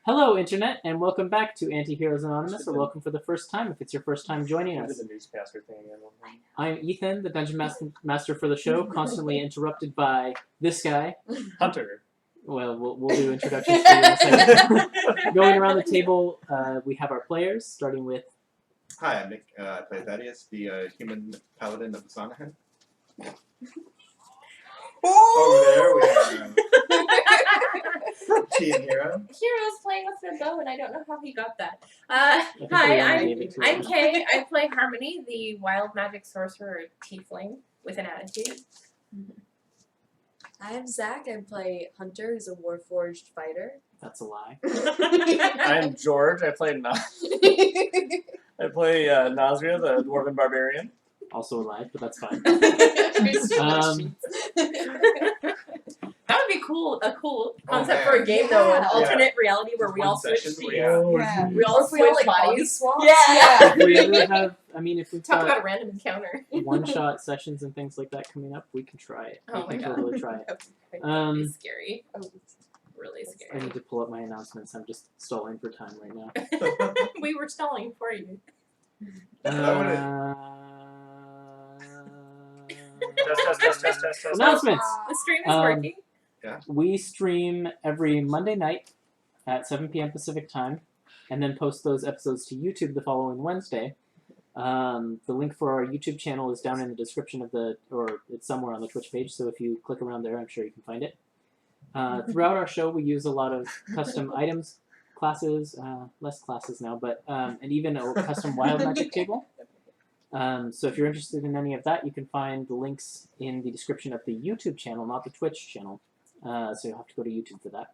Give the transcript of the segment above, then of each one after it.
Hello, Internet, and welcome back to Antiheroes Anonymous, or welcome for the first time if it's your first time joining us. The newscaster thing. I'm Ethan, the Dungeon Master for the show, constantly interrupted by this guy. Hunter. Well, we'll do introductions for you in a second. Going around the table, we have our players, starting with... Hi, I'm Nick. I play Thaddeus, the human paladin of the Sanahan. Over there we have Team Hero. Hero's playing with their bow, and I don't know how he got that. Hi, I'm Kay. I play Harmony, the wild magic sorcerer tiefling with an attitude. I'm Zach. I play Hunter, who's a warforged fighter. That's a lie. I'm George. I play Nazria, the dwarven barbarian. Also a lie, but that's fine. That would be cool. A cool concept for a game, though. An alternate reality where we all switch seats. We all switch bodies. Yeah. If we ever have, if we've Talk got about a random encounter. one-shot sessions and things like that coming up, we can try it. Oh we my can god. totally try it. That would be scary. Really I scary. need to pull up my announcements. I'm just stalling for time right now. We were stalling for you. Test. Announcements! The stream is working. We stream every Monday night at 7 p.m. Pacific time, and then post those episodes to YouTube the following Wednesday. The link for our YouTube channel is down in the description or it's somewhere on the Twitch page, so if you click around there, I'm sure you can find it. Throughout our show, we use a lot of custom items, classes, less classes now, but and even a custom wild magic table. So if you're interested in any of that, you can find the links in the description of the YouTube channel, not the Twitch channel. So you'll have to go to YouTube for that.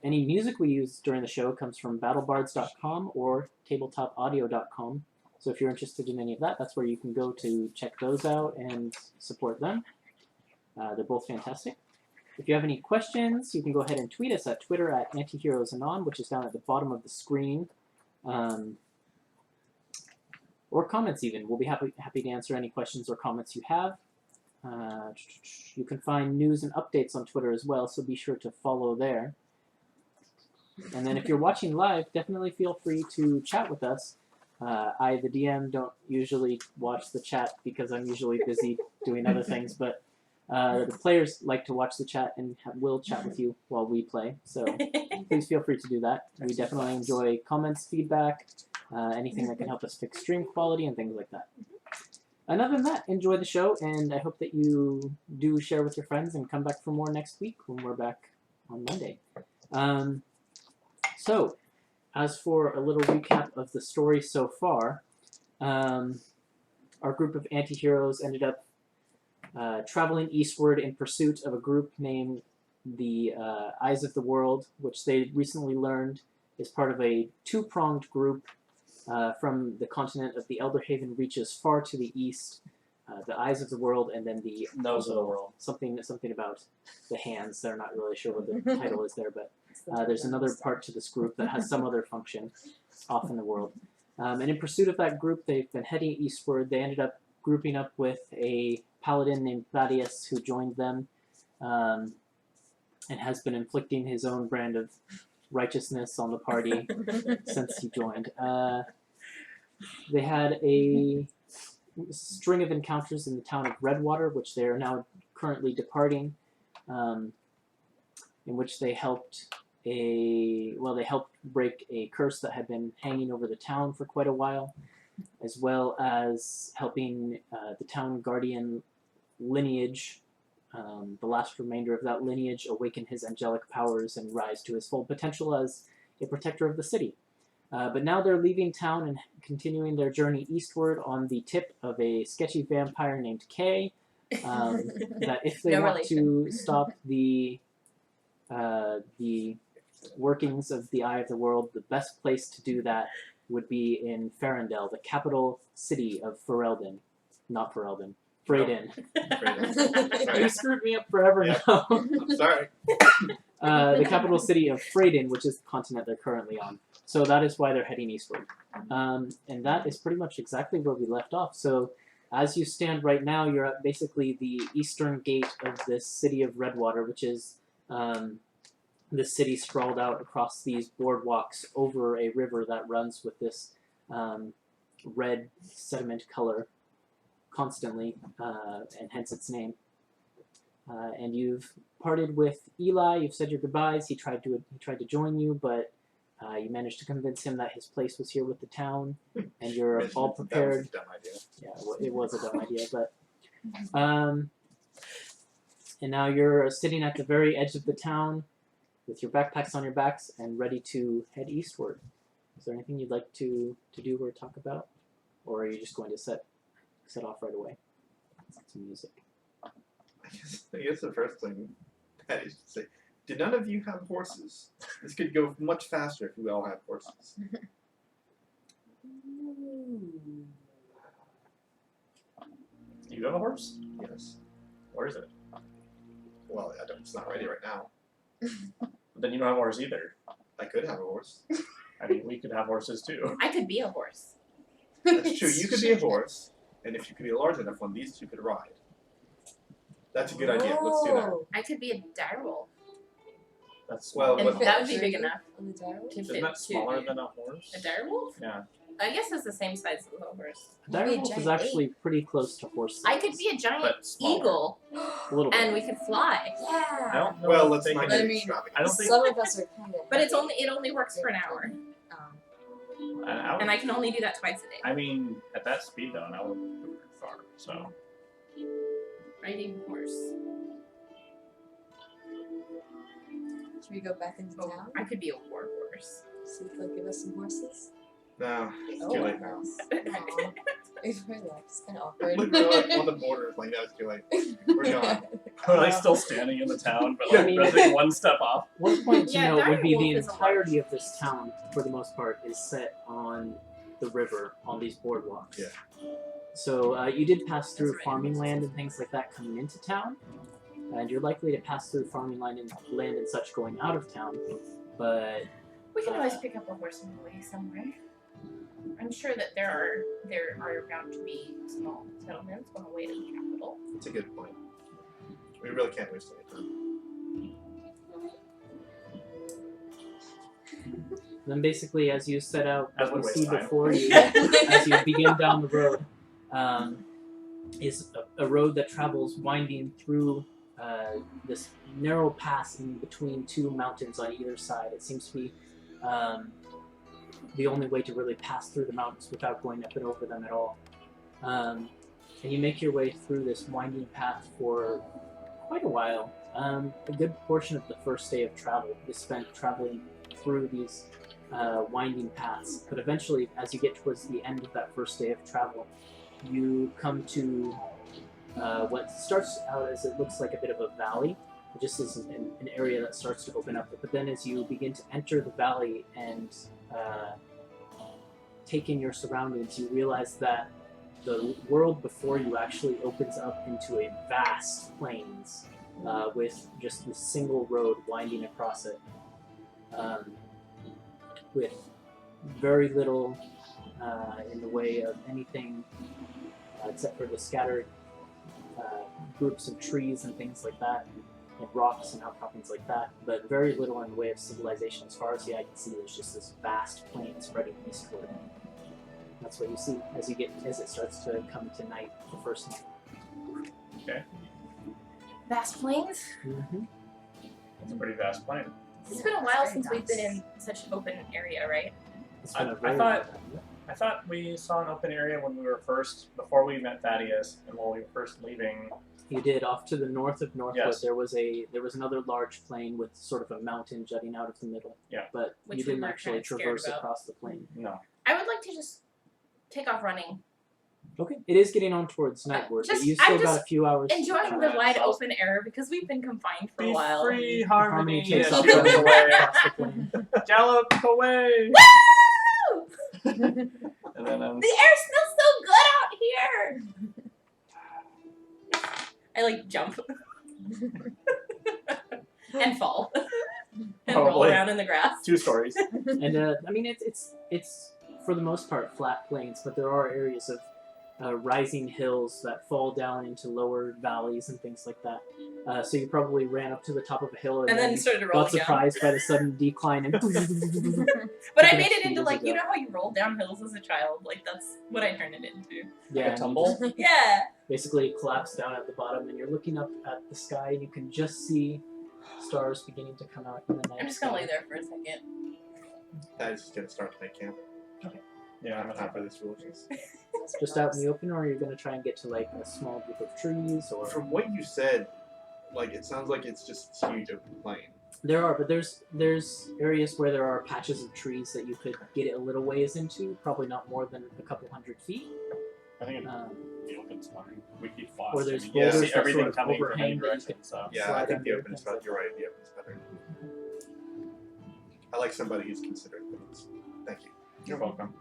Any music we use during the show comes from BattleBards.com or TabletopAudio.com. So if you're interested in any of that, that's where you can go to check those out and support them. They're both fantastic. If you have any questions, you can go ahead and tweet us at Twitter at AntiheroesAnon, which is down at the bottom of the screen. Or comments even. We'll be happy to answer any questions or comments you have. You can find news and updates on Twitter as well, so be sure to follow there. And then if you're watching live, definitely feel free to chat with us. I, the DM, don't usually watch the chat because I'm usually busy doing other things, but the players like to watch the chat and will chat with you while we play, so please feel free to do that. We definitely enjoy comments, feedback, anything that can help us fix stream quality and things like that. And other than that, enjoy the show, and I hope that you do share with your friends and come back for more next week when we're back on Monday. So, as for a little recap of the story so far, our group of anti-heroes ended up traveling eastward in pursuit of a group named the Eyes of the World, which they recently learned is part of a two-pronged group from the continent of the Elderhaven reaches far to the east, the Eyes of the World, and then the Nose of the World. Something about the hands. They're not really sure what the title is there, but there's another part to this group that has some other function off in the world. And in pursuit of that group, they've been heading eastward. They ended up grouping up with a paladin named Thaddeus who joined them and has been inflicting his own brand of righteousness on the party since he joined. They had a string of encounters in the town of Redwater, which they are now currently departing, in which they helped break a curse that had been hanging over the town for quite a while, as well as helping the town guardian lineage, the last remainder of that lineage, awaken his angelic powers and rise to his full potential as a protector of the city. But now they're leaving town and continuing their journey eastward on the tip of a sketchy vampire named Kay, that if they want to stop the workings of the Eye of the World, the best place to do that would be in Ferindel, the capital city of Ferindel. Not Ferindel. Freydin. You screwed me up forever now. Sorry. The capital city of Freydin, which is the continent they're currently on. So that is why they're heading eastward. And that is pretty much exactly where we left off. So as you stand right now, you're at basically the eastern gate of this city of Redwater, which is the city sprawled out across these boardwalks over a river that runs with this red sediment color constantly, and hence its name. And you've parted with Eli. You've said your goodbyes. He tried to join you, but you managed to convince him that his place was here with the town, and you're all prepared. That was a dumb idea. Yeah, it was a dumb idea, but and now you're sitting at the very edge of the town with your backpacks on your backs and ready to head eastward. Is there anything you'd like to do or talk about, or are you just going to set off right away? Some music. I guess the first thing Patty should say, did none of you have horses? This could go much faster if we all had horses. You have a horse? Yes. Where is it? Well, it's not ready right now. Then you don't have a horse either. I could have a horse. I mean, we could have horses too. I could be a horse. That's true. You could be a horse, and if you could be a large enough one, these two could ride. That's a good idea. Let's do that. Oh. I could be a direwolf. That's Well, And what- that would be big enough On the gyro? to Isn't fit that smaller to than a horse? a direwolf. Yeah. I guess it's the same size as a horse. A Maybe a direwolf is giant actually pretty close to horse size. I could be a giant But smaller. eagle, a little bit. and we could fly. I Yeah. don't know. Well, if let's they not can- get I mean, extravagant. I don't think Some of us are kind of. But it only works for an hour, and I can only do that twice a day. I mean, at that speed though, an hour would go very far. So Riding horse. Should we go back into Oh, town? I could be a war horse. See if they'll give us some horses? No, it's Oh, too late now. Aw. It's kind of awkward. Look, we're like on the border. Like, no, it's too late. We're gone. we're like still standing in the town, but Yeah, like I mean- really one step off. One point to Yeah, note would be the direwolf is a entirety of this town, for the most part, is set on the river, on these boardwalks. Yeah. So you did pass through That's right. farming land and things like that coming into town, and you're likely to pass through farming land and such going out of town, but We can always pick up a horse on the way somewhere. I'm sure that there are bound to be small settlements on the way to the capital. It's a good point. We really can't waste any time. then basically as you set out, As what we you see waste time. before you, as you begin down the road, is a road that travels winding through this narrow pass in between two mountains on either side. It seems to be the only way to really pass through the mountains without going up and over them at all. And you make your way through this winding path for quite a while. A good portion of the first day of travel is spent traveling through these winding paths. But eventually, as you get towards the end of that first day of travel, you come to what starts out as it looks like a bit of a valley. It just is an area that starts to open up. But then as you begin to enter the valley and take in your surroundings, you realize that the world before you actually opens up into a vast plains with just this single road winding across it, with very little in the way of anything except for the scattered groups of trees and things like that, and rocks and outcroppings like that, but very little in the way of civilization. As far as the eye can see, there's just this vast plain spreading eastward. That's what you see as it starts to come to night, the first night. Vast plains. Mm-hmm. It's a pretty vast plain. It's been a while since we've been in such an open area, right? It's been I a very thought- long time. I thought we saw an open area when we were first, before we met Thaddeus, and while we were first leaving. You did. Off to the north of Northwood, Yes. there was another large plain with sort of a mountain jutting out of the middle. Yeah. But Which you we didn't were actually kinda scared traverse about. across the plain. No. I would like to just take off running. Okay. It is getting on towards nightward, but just- you still I'm got just a few hours. to Enjoying travel. the wide open air because we've been confined for a while. free, Harmony Harmony. takes Yeah, off she runs running away. across the plain. Gallop away. Woo! And then The air smells so good out here. I like jump and fall and roll Probably. around in the grass. 2 stories. And I mean, it's for the most part flat plains, but there are areas of rising hills that fall down into lower valleys and things like that. So you probably ran up to the top of a hill And then started rolling got surprised by the sudden decline and. But I made it into like, you know how you roll down hills as a child? Like that's what I turned it into. Yeah, Like a tumble? Yeah. basically collapse down at the bottom, and you're looking up at the sky, and you can just see stars beginning to come out in the night. I'm just gonna lay there for a second. Thaddeus is gonna start to make camp. Yeah, I'm Time happy. for this foolishness. Just out in the open, or are you going to try and get to like a small group of trees? Or From what you said, like it sounds like it's just huge open plain. there are, but there's areas where there are patches of trees that you could get it a little ways into, probably not more than a couple 100 feet. I think Um, the open spot. We keep fast. Or there's I mean, boulders see that everything sort of coming from any overhang that you direction. could- So Yeah, I Slide think the under open is things better. like You're right. The open is better. I like somebody who's considerate things. Thank you. you're welcome.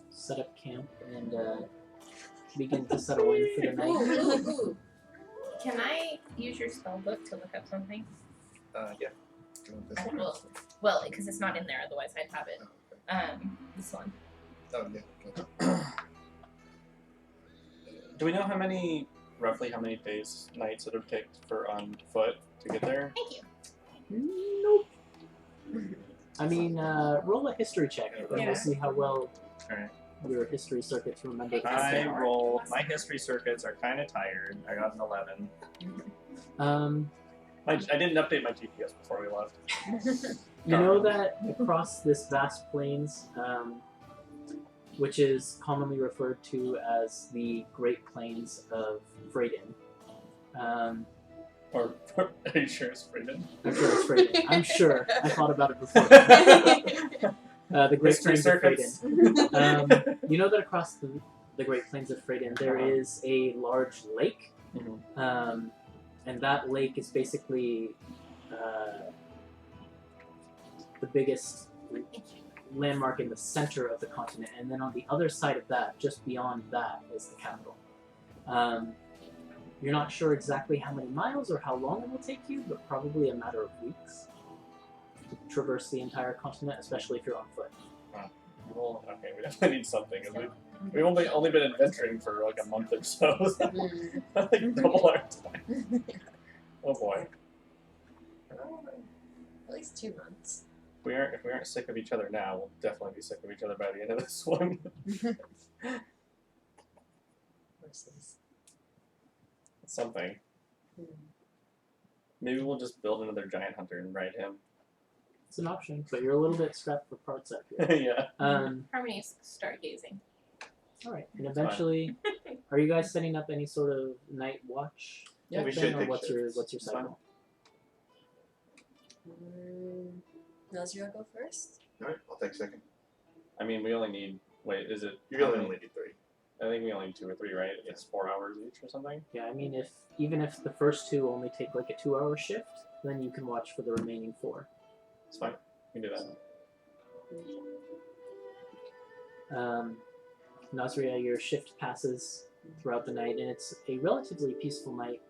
set up camp and begin to settle in for the night. Ooh. Can I use your spell book to look up something? Yeah. Do you want this one? Well, because it's not in there, otherwise I'd have it. This one. Oh, yeah. Do we know roughly how many days, nights it would take for on foot to get there? Thank you. Nope. I mean, roll a history check, and Yeah. we'll see how well Alright. your history circuits remember. I roll. My history circuits are kind of tired. I got an 11. I didn't update my GPS before we left. You know that across this vast plains, which is commonly referred to as the Great Plains of Freydin. Or are you sure it's Freydin? I'm sure it's Freydin. I'm sure. I thought about it before. The Great Mystery Plains of Freydin. circuits. You know that across the Great Plains of Freydin there is a large lake, and that lake is basically the biggest landmark in the center of the continent, and then on the other side of that, just beyond that, is the capital. You're not sure exactly how many miles or how long it will take you, but probably a matter of weeks to traverse the entire continent, especially if you're on foot. Well, okay, we definitely need something. 'Cause we've only been adventuring for like a month or so. Like double our time. Oh boy. At least 2 months. If we aren't sick of each other now, we'll definitely be sick of each other by the end of this one. Versus. Something. Maybe we'll just build another giant hunter and ride him. It's an option, but you're a little bit strapped for parts up here. Yeah. Harmony's stargazing. Alright, and eventually, are you guys setting up any sort of night watch? Yeah, we thing, should or take what's your shifts. what's your It's fine. cycle? Nazria go first? Alright, I'll take second. I mean, we only need. Wait, is it? You really only need 3. I think we only need 2 or 3, right? It's 4 hours each or something. Yeah, I mean, even if the first 2 only take like a 2-hour shift, then you can watch for the remaining 4. It's fine. We can do that. Nazria, your shift passes throughout the night, and it's a relatively peaceful night.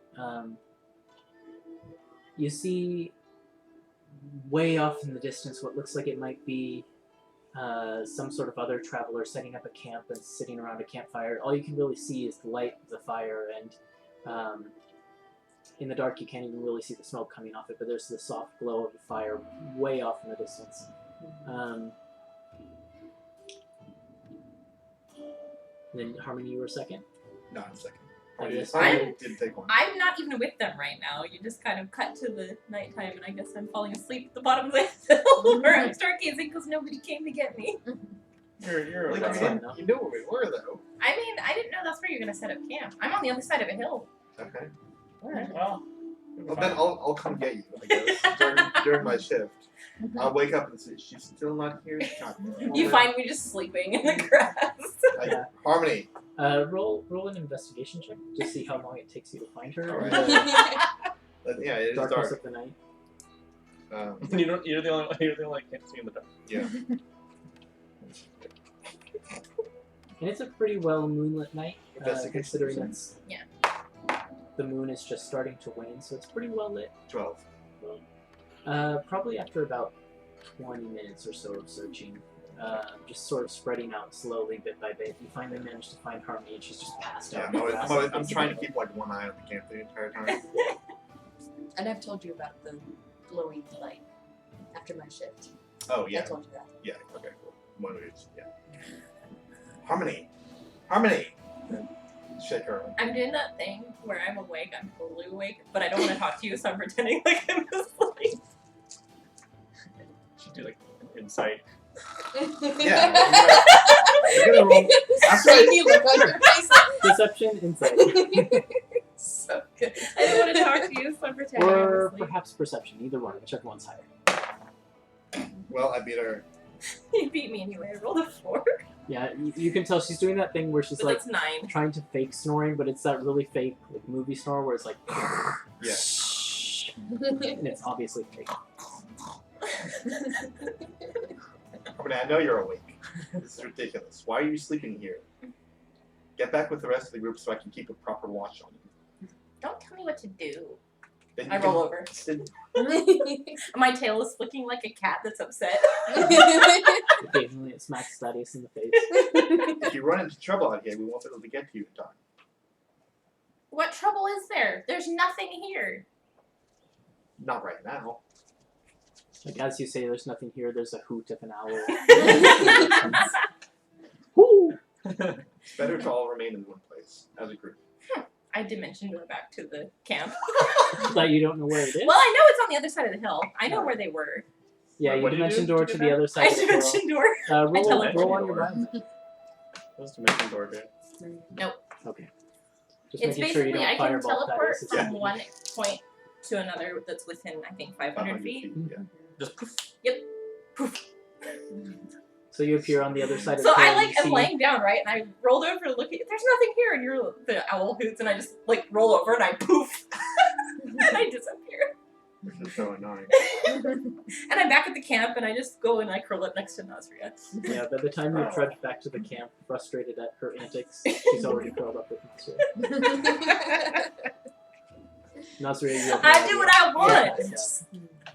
You see way off in the distance what looks like it might be some sort of other traveler setting up a camp and sitting around a campfire. All you can really see is the light of the fire, and in the dark you can't even really see the smoke coming off it, but there's the soft glow of the fire way off in the distance. Then Harmony, you were second. No, I'm second. I guess I did take one. I'm not even with them right now. You just kind of cut to the nighttime, and I guess I'm falling asleep at the bottom of the hill where I'm stargazing because nobody came to get me. You're Like, That's you, fine, didn't- though. you knew where we were, though. I mean, I didn't know that's where you're gonna set up camp. I'm on the other side of a hill. Okay. Alright, well. Well, then I'll come get you, I guess, during my shift. I'll wake up and say, she's still not here? God, You find me just sleeping in the grass. Like, Yeah. Harmony. Roll an investigation check to see how long it takes you to find her. Alright. in the Yeah, it is darkness dark. of the night. You're the only one that can't see in the dark. Yeah. And it's a pretty well moonlit night, Investigation, considering you it's Yeah. the moon is just starting to wane, so it's pretty well lit. 12. Probably after about 20 minutes or so of searching, just sort of spreading out slowly, bit by bit. You finally manage to find Harmony, and she's just passed Yeah, out. I'm trying to keep like one eye on the camp the entire time. And I've told you about the glowing light after my shift. Oh I yeah. told you that. Yeah. Okay. Cool. One of these. Yeah. Harmony. Harmony. Shake her. I'm doing that thing where I'm awake, I'm totally awake, but I don't want to talk to you, so I'm pretending like I'm asleep. Should do like insight. Yeah. You're gonna roll. After Creepy look on your face. Deception, insight, So good. I don't want to talk to you, so I'm pretending I'm or asleep. perhaps perception. Either one, whichever one's higher. Well, I beat her. You beat me anyway, I rolled a 4. Yeah, you can tell she's doing that thing where she's But like that's 9. trying to fake snoring, but it's that really fake like movie snore where it's like, Yeah. and it's obviously fake. Harmony, I know you're awake. This is ridiculous. Why are you sleeping here? Get back with the rest of the group so I can keep a proper watch on you. Don't tell me what to do. Then you I can- roll over. My tail is flicking like a cat that's upset. Occasionally, it smacks Thaddeus in the face. If you run into trouble out here, we won't be able to get to you in time. What trouble is there? There's nothing here. Not right now. Like as you say, there's nothing here. There's a hoot of an owl. Woo! It's better to all remain in one place as a group. I dimension door back to the camp. That you don't know where it is. Well, I know it's on the other side of the hill. I know where they were. Yeah, you What did you dimension do door to to get the back? other side I of the hill. dimension door. Roll I on your teleported. mind. What's dimension door do? Okay. Just It's making sure you basically don't I can fireball teleport Thaddeus. from one point to another that's within, I think, 500 feet. Yeah. Just poof. Poof. So you appear on the other side of So the hill. I and like you am see- laying down, right? And I rolled over to look at there's nothing here, and the owl hoots, and I just like roll over and I poof, and I disappear. Which is so annoying. And I'm back at the camp, and I just go and I curl up next to Nasria. Yeah, by the time you trudge back to the camp, frustrated at her antics, she's already curled up with Nasria. Nasria, you have no I do what I want. Yeah.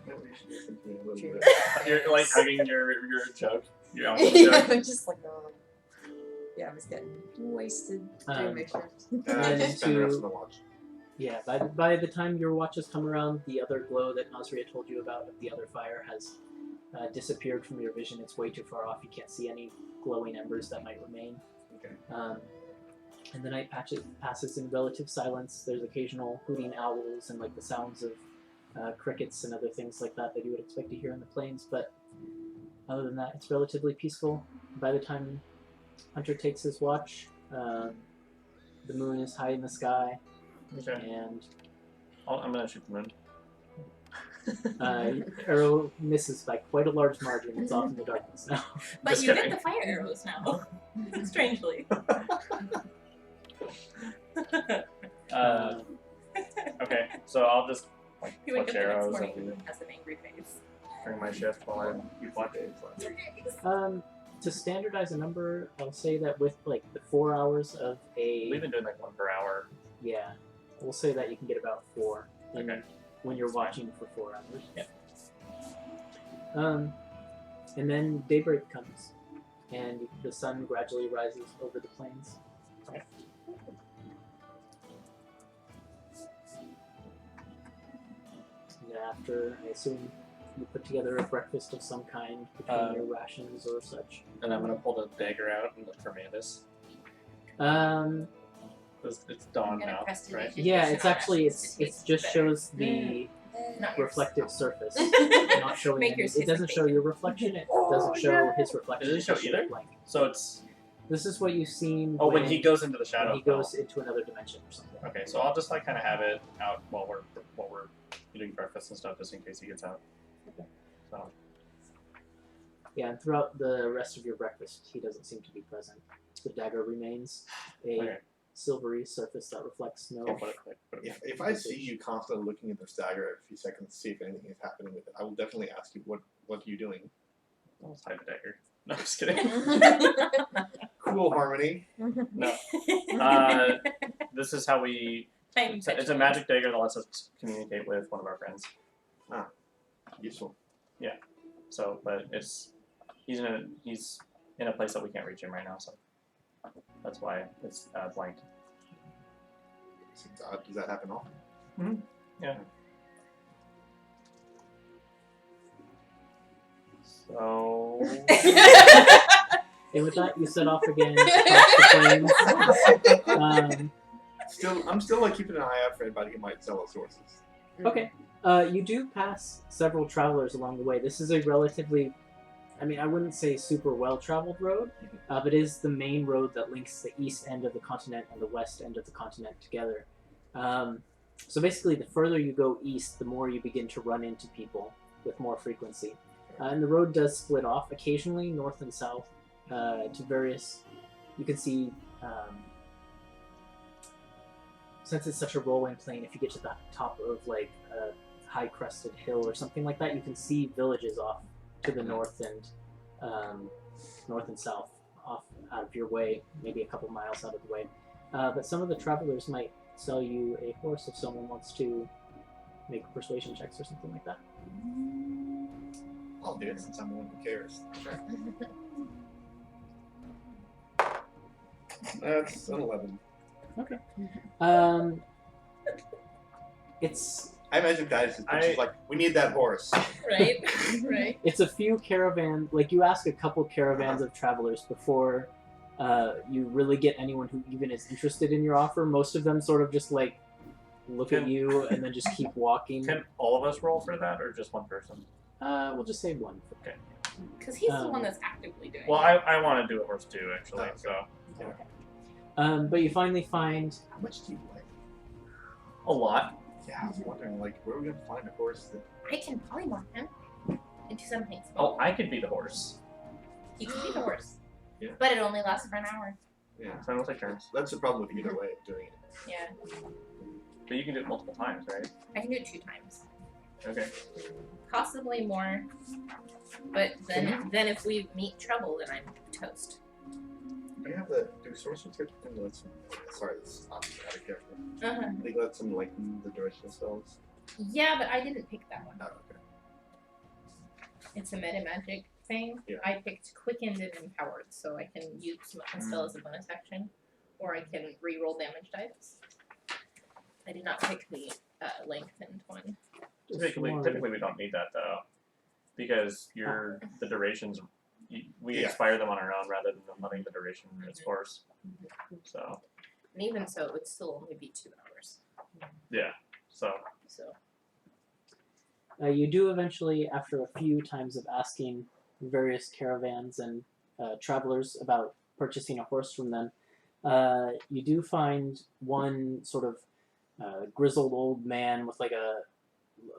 Maybe we should do something a little bit. You're like hugging your jug. Your alcohol Yeah, jug. I'm just like, oh. Yeah, I was getting wasted doing my shift. And spend the rest of the watch. Yeah, by the time your watches come around, the other glow that Nasria told you about, the other fire, has disappeared from your vision. It's way too far off. You can't see any glowing embers that might remain. Okay. And the night passes in relative silence. There's occasional hooting owls and like the sounds of crickets and other things like that you would expect to hear in the plains. But other than that, it's relatively peaceful. By the time Hunter takes his watch, the moon is high in the sky. Okay. And I'm gonna shoot the moon. arrow misses by quite a large margin. It's off in the darkness now. But Just you kidding. get the fire arrows now. Strangely. Okay, so I'll just like You wake fletch up the next arrows morning and and has an angry face. during my shift while I keep watching. To standardize a number, I'll say that with like the 4 hours of We've a been doing like 1 per hour. yeah, we'll say that you can get about 4 in, Okay. when you're watching for 4 hours. Yeah. And then daybreak comes, and the sun gradually rises over the plains. Okay. And after, I assume you put together a breakfast of some kind between your rations or such. And I'm gonna pull the dagger out and look for Mandus. It's dawn Gonna now, press right? delete. Yeah, it's actually it tastes just better. shows the Not yours. reflective surface, not showing. Make Any, yours it taste doesn't like show bacon. your reflection. It Oh, doesn't show no. his reflection. Does it show just either? blank. So it's This is what you've seen. oh when he goes into the when shadow. he goes into another dimension or something. Okay, so I'll just like kind of have it out while we're eating breakfast and stuff, just in case he gets out. Okay. So Yeah, and throughout the rest of your breakfast, he doesn't seem to be present. The dagger remains a okay, silvery surface that reflects no. I'll put it If I see you constantly looking at this dagger every few seconds to see if anything is happening with it, I will definitely ask you what are you doing? I'll just hide the dagger. No, I'm just kidding. Cool, Harmony. No. This is how we. Tiny It's a vegetable. magic dagger that lets us communicate with one of our friends. Useful. So, but it's He's in a place that we can't reach him right now, so that's why it's blanked. Seems odd. Does that happen often? Yeah. So And with that, you set off again across the plains. I'm still like keeping an eye out for anybody who might sell us horses. Okay. You do pass several travelers along the way. This is a relatively, I mean, I wouldn't say super well-traveled road, but it is the main road that links the east end of the continent and the west end of the continent together. So basically, the further you go east, the more you begin to run into people with more frequency. And the road does split off occasionally, north and south, to various, you can see, since it's such a rolling plain, if you get to the top of like a high-crested hill or something like that, you can see villages off to the north and south, off out of your way, maybe a couple miles out of the way. But some of the travelers might sell you a horse if someone wants to make persuasion checks or something like that. I'll do it since I'm the one who cares. That's an 11. Okay. It's I imagine Thaddeus is just like, we need that horse. Right? Right. it's a few caravan, like you ask a couple caravans of travelers before you really get anyone who even is interested in your offer. Most of them sort of just like look at you and then just keep walking. can all of us roll for that, or just one person? We'll just say one. Okay. Because he's the one that's actively doing Well, it. I want to do a horse too, actually. Okay. So But you finally find How much do you weigh? a lot. Yeah, I was wondering, like, where are we going to find a horse that... I can polymorph him into something Oh, small. I could be the horse. He can be the horse. Yeah. But it only lasts for an hour. Yeah. So I will take turns. That's the problem with either way of doing it. Yeah. But you can do it multiple times, right? I can do it 2 times. Okay. Possibly more. But then if we meet trouble, then I'm toast. Do you have the... Do sorcerers get to let some... Sorry, this is not out of character. Uh-huh. They let some, like, the duration spells? Yeah, but I didn't pick that one. Oh, okay. It's a meta magic thing. Yeah. I picked quickened and empowered, so I can use my spell as a bonus action, or I can re-roll damage dice. I did not pick the lengthened one. Typically we don't need that though, because the durations we expire them on our own rather than letting the duration run its course. So And even so, it would still only be 2 hours. yeah. So you do eventually, after a few times of asking various caravans and travelers about purchasing a horse from them, you do find one sort of grizzled old man with like a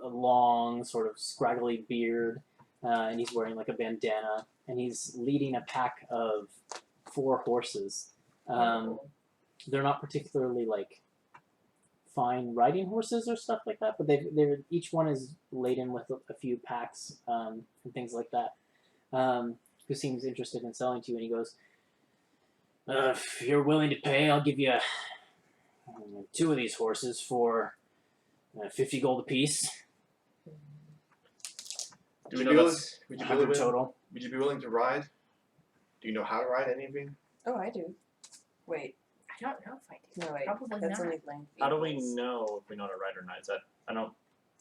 long sort of scraggly beard, and he's wearing like a bandana, and he's leading a pack of 4 horses. They're not particularly like fine riding horses or stuff like that, but they're each one is laden with a few packs and things like that. Who seems interested in selling to you, and he goes, if you're willing to pay, I'll give you 2 of these horses for 50 gold apiece. do we know that's 100 total. Would you be willing to ride? Do you know how to ride any of you? Oh, I do. Wait. I don't know if I do. No, wait. Probably That's not. only blind. how do we know if we know how to ride or not? Is that I don't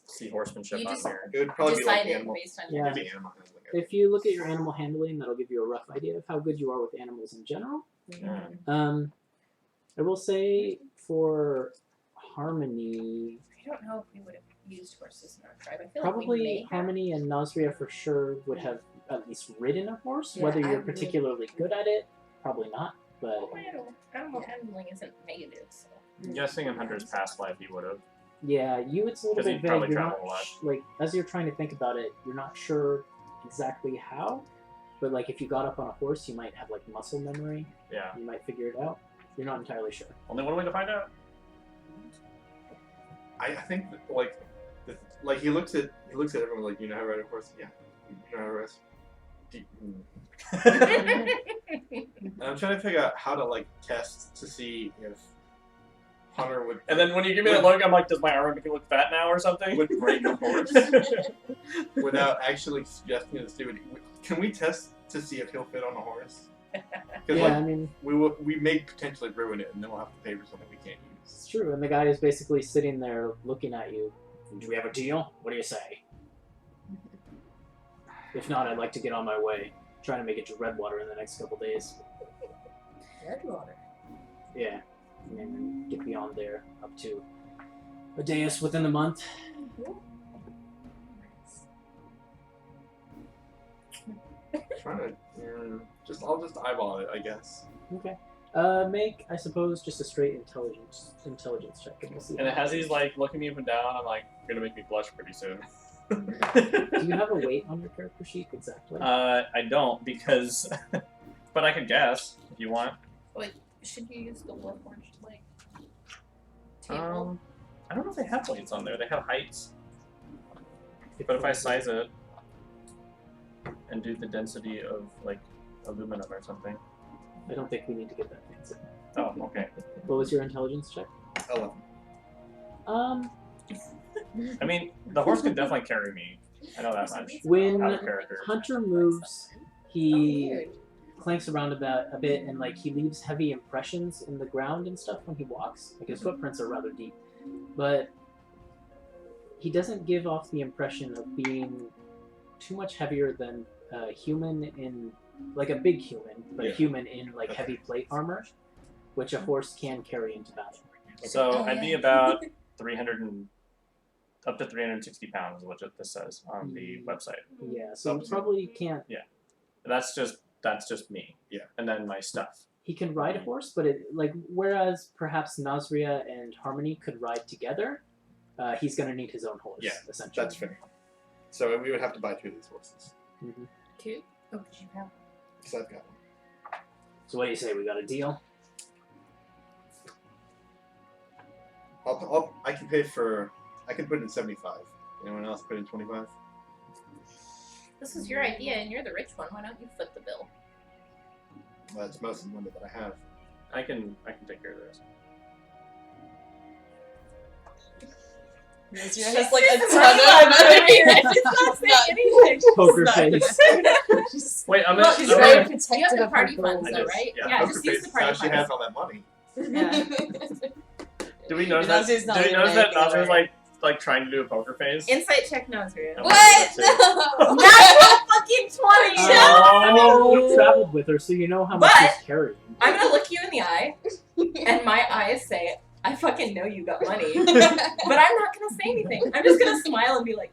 see horsemanship You on just- here. It would probably be like Decided animal. based on Yeah. It'd be animal handling. I think. If you look at your animal handling, that'll give you a rough idea of how good you are with animals in general. Yeah. I will say for Harmony, I don't know if we would have used horses in our tribe. I feel like we may probably have. Harmony and Nasria for sure would have at least ridden a horse. Yeah, Whether I you're would. particularly good at it, probably not. But Animal handling isn't negative, so. I'm guessing in Hunter's past life he would have. yeah, you it's a little 'Cause bit he'd vague. probably You're travel not a lot. like as you're trying to think about it, you're not sure exactly how. But like if you got up on a horse, you might have like muscle memory. Yeah. You might figure it out. You're not entirely sure. Only one way to find out. I think that, like he looks at everyone like, you know how to ride a horse? Yeah. You know how to ride And I'm trying to figure out how to like test to see if Hunter would And then when you give me that look, I'm like, does my arm make it look fat now or something? would break a horse without actually suggesting it to do it. Can we test to see if he'll fit on a horse? Because Yeah, like, I mean, we may potentially ruin it, and then we'll have to pay for something we can't use. it's true. And the guy is basically sitting there looking at you. Do we have a deal? What do you say? If not, I'd like to get on my way. Trying to make it to Redwater in the next couple days. Redwater. Yeah, and then get beyond there up to a dais within the month. Trying to, I'll just eyeball it, I guess. Okay. Make, I suppose, just a straight intelligence check. And, we'll see And it has these like looking me up and down. I'm like, you're gonna make me blush pretty soon. Do you have a weight on your character sheet exactly? I don't because, but I can guess if you want. Should you use the Warforged like table? I don't know if they have weights on there. They have heights. But if I size it and do the density of like aluminum or something. I don't think we need to get that fancy. Oh, okay. What was your intelligence check? 11. I mean, the horse could definitely carry me. I know that much. When Out of character. Hunter moves, Oh, he weird. clanks around a bit, and like he leaves heavy impressions in the ground and stuff when he walks. Like his footprints are rather deep, but he doesn't give off the impression of being too much heavier than a human in, like a big human, but a Yeah. human in like heavy plate armor, which a horse can carry into battle. So Oh, I'd be yeah. about 300 up to 360 pounds, is what this says on the website. Yeah, so he probably can't. That's just me. Yeah. And then my stuff. He can ride a horse, but it like whereas perhaps Nazria and Harmony could ride together, he's gonna need his own horse. Yeah, essentially. That's fair. So we would have to buy 2 of these horses. Mhm. Two? Oh, because you have. Because I've got one. So what do you say? We got a deal? I can pay for. I can put in 75. Anyone else put in 25? This is your idea, and you're the rich one. Why don't you foot the bill? Well, that's most of the money that I have. I can take care of this. Nazria has like a She's ton not of money. saying anything. Poker not- face. She's Wait, I'm Well, gonna. she's I'm very gonna- protective You have the of party her funds, gold. though, I right? Yeah, Yeah, poker just use face the is party how she funds. has all that money. Do we notice Nazia's that? not Do we even notice that anything Nazia's about like trying to do a poker face? Insight check Nazria. No. What? No. Natural fucking 20! I mean, you've traveled with her, so you know how much But- she's carrying. I'm gonna look you in the eye, and my eyes say, I fucking know you got money. But I'm not gonna say anything. I'm just gonna smile and be like,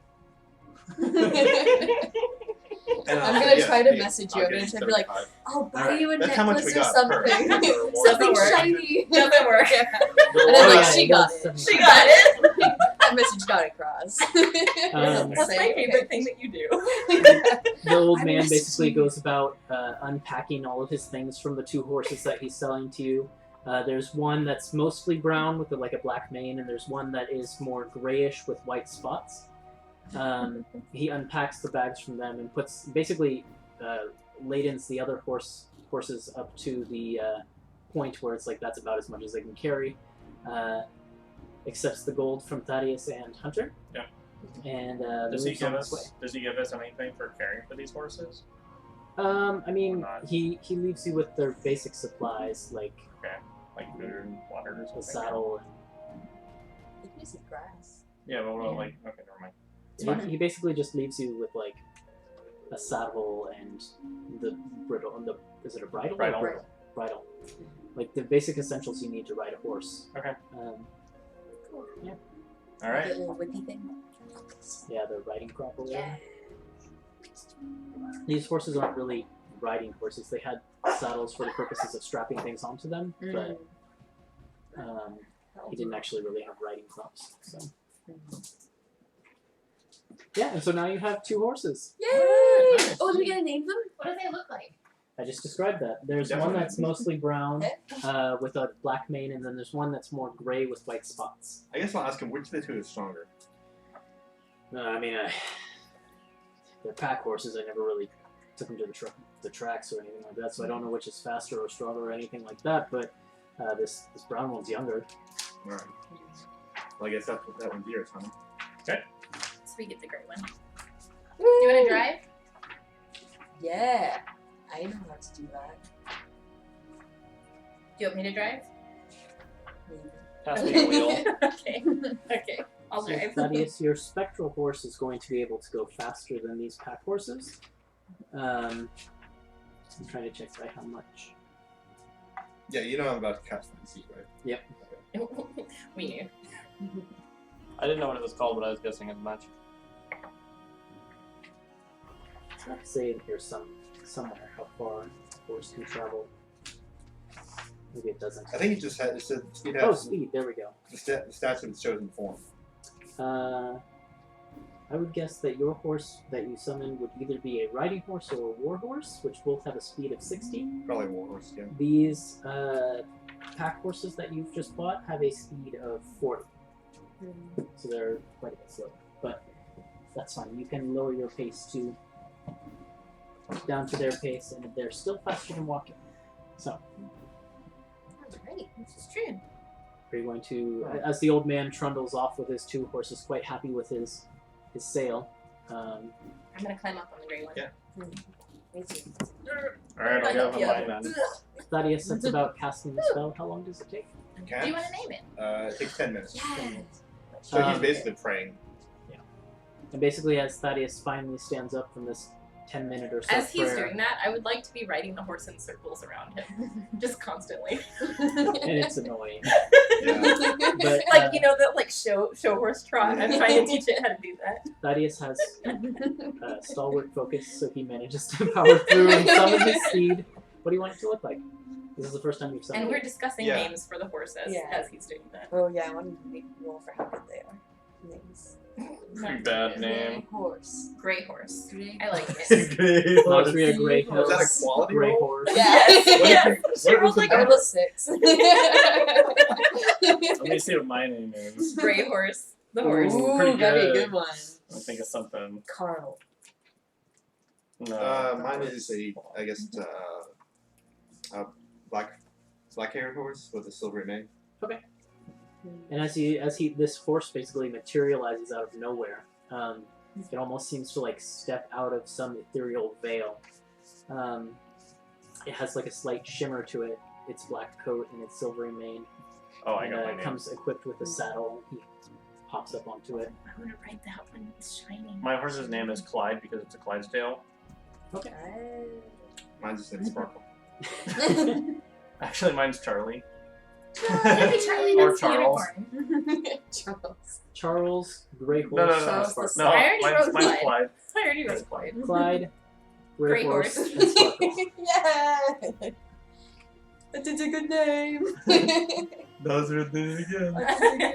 And I'm gonna yes, try to please, message I'll you. I'm give gonna try to be like, 75. I'll buy Alright, you a that's how much necklace we or got something. per Something Doesn't work. shiny. doesn't work. And then Oh, like yeah, she it got was it. 75. She got it. That message got across. That's my favorite thing that you do. The old I man messaged basically you. goes about unpacking all of his things from the 2 horses that he's selling to you. There's one that's mostly brown with like a black mane, and there's one that is more grayish with white spots. He unpacks the bags from them and puts basically ladens the other horses up to the point where it's like that's about as much as they can carry. Accepts the gold from Thaddeus and Hunter. Yeah. And Does he moves on give his way. us? Does he give us anything for caring for these horses? I mean, Or not? he leaves you with their basic supplies like Like food and water or a something? saddle. You can use the grass. Yeah, but Yeah. like okay, never mind. And he basically just leaves you with like a saddle and the bridle. And is it a bridle? or Bridle. bridle? Bridle. Like the basic essentials you need to ride a horse. Okay. All right. The little whippy thing. Yeah, the riding crop or whatever. Yeah. These horses aren't really riding horses. They had saddles for the purposes of strapping things onto them, but he didn't actually really have riding crops. So. Yeah, and so now you have 2 horses. Yay! Oh, do we gotta name them? What do they look like? I just described that. There's one Definitely. that's mostly brown with a black mane, and then there's one that's more gray with white spots. I guess I'll ask him which of the 2 is stronger. I mean, they're pack horses. I never really took them to the tracks or anything like that, so I don't know which is faster or stronger or anything like that. But this brown one's younger. Alright. Well, I guess that one's yours, huh? So we get the great one. Do you want to drive? Yeah, I know how to do that. Do you want me to drive? Maybe. Pass me a wheel. Okay. Okay. I'll So, drive. Thaddeus, your spectral horse is going to be able to go faster than these pack horses. I'm trying to check by how much. Yeah, you know I'm about to catch the seat, right? Yep. We knew. I didn't know what it was called, but I was guessing as much. It's not to say in here somewhere how far a horse can travel. Maybe it doesn't. I think it just had it said speed. Oh, speed. There we go. The stats in chosen form. I would guess that your horse that you summon would either be a riding horse or a war horse, which both have a speed of 60. Probably warhorse. Yeah. These pack horses that you've just bought have a speed of 40. So they're quite a bit slower. But that's fine. You can lower your pace down to their pace, and they're still faster than walking. So, Alright, this is true. are you going to, as the old man trundles off with his 2 horses, quite happy with his sail? I'm gonna climb up on the gray one. Yeah. Me too. Alright, I'll go with mine then. Thaddeus sets about casting the spell. How long does it take? Okay. Do you want to name it? It takes 10 minutes. Yes. So he's basically praying. And basically, as Thaddeus finally stands up from this 10-minute or so As he's prayer, doing that, I would like to be riding the horse in circles around him, just constantly. and it's annoying. Yeah. But Like you know that like show horse trot. I'm trying to teach it how to do that. Thaddeus has stalwart focus, so he manages to power through and summon his steed. What do you want it to look like? This is the first time you've summoned And we're it. discussing Yeah. names for the horses Yeah. as he's doing that. Oh yeah, I want to make roll for how good they are. Names. Pretty bad name. Horse. Gray horse. Gray I like it. Well, it's really a gray Is horse. that a quality Gray roll? horse. Yes. Yes. She what rolled was like I a rolled a 6. Let me see what my name is. gray horse. The Ooh. horse. Ooh, Pretty that'd be a good. good one. I'll think of something. Carl. No. Mine is I guess, a black-haired horse with a silver mane. And as this horse basically materializes out of nowhere, it almost seems to like step out of some ethereal veil. It has like a slight shimmer to it. Its black coat and its silvery mane. Oh, I And got my it name. comes equipped with a saddle. He hops up onto it. I want to ride that one. It's shining. My horse's name is Clyde because it's a Clydesdale. Mine's just named Sparkle. Actually, mine's Charlie. Maybe Charlie, Or that's Charles. unicorn. Charles. Charles, Gray Horse, No, no, no. Charles Sparkle. No, I already mine's wrote Clyde. Clyde. I already wrote Clyde. Clyde, Gray Gray Horse, Horse. and Sparkle. Yeah. That is a good name. Those are the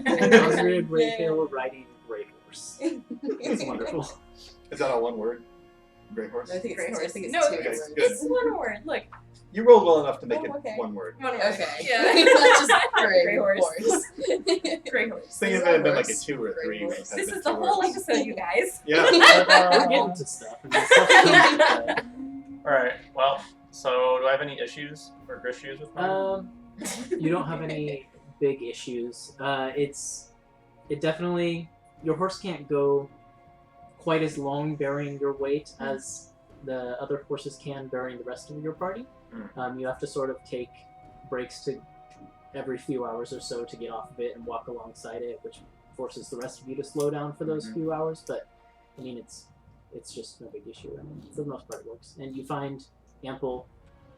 again. Rosary Gray Hill riding Gray Horse. It's wonderful. Is that all one word? Great horse? I think Gray it's, I horse. think it's No, 2 Okay, words. good. It's one word. Look. You rolled well enough to make Oh, it okay. one word. One word. Okay. Yeah. Not just Gray gray horse. horse. Gray horse. Think Is if that it had been like a worse? 2 or a Gray 3. it would horse. have This been is the 2 whole words. episode, you guys. Yeah. We're getting to stuff. I mean, stuff comes with it. Alright, well, so do I have any issues or issues with mine? You don't have any big issues. It definitely, your horse can't go quite as long bearing your weight as the other horses can bearing the rest of your party. You have to sort of take breaks to every few hours or so to get off of it and walk alongside it, which forces the rest of you to slow down for those few hours. But I mean, it's just no big issue. I mean, for the most part, it works, and you find ample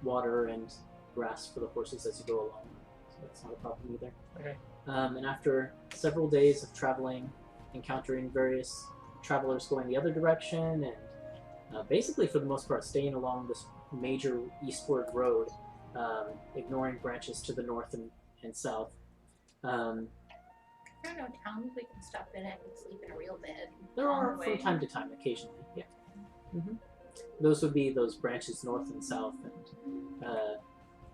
water and grass for the horses as you go along, so that's not a problem either. Okay. And after several days of traveling, encountering various travelers going the other direction, and basically for the most part staying along this major eastward road, ignoring branches to the north and south. I don't know towns we can stop in and sleep in a real bed. There on are the from way. time to time, occasionally, yeah. Those would be those branches north and south, and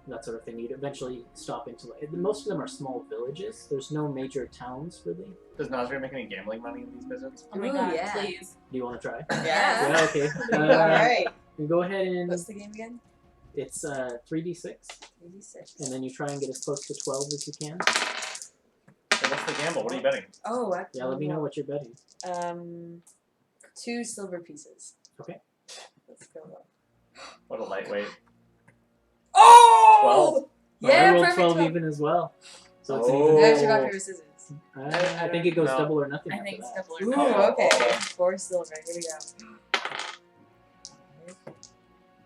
that sort of thing. You'd eventually stop into, most of them are small villages. There's no major towns, really. Does Nazria make any gambling money in these visits? Oh my Ooh, god, yeah. please. Do you want to try? Yeah. Yeah, okay. Alright. You go ahead and What's the game again? it's 3d6, 86. and then you try and get as close to 12 as you can. Hey, what's the gamble? What are you betting? Oh, actually. Yeah, let me know what you're betting. 2 silver pieces. Okay. Let's go up. What a lightweight. Oh! I Yeah, rolled perfect. 12 even as well. So it's an Oh. I even actually got roll. paper scissors. I think it goes No. double or nothing I after think it's that. double or Ooh, nothing. Oh, okay. okay. 4 silver. Here we go.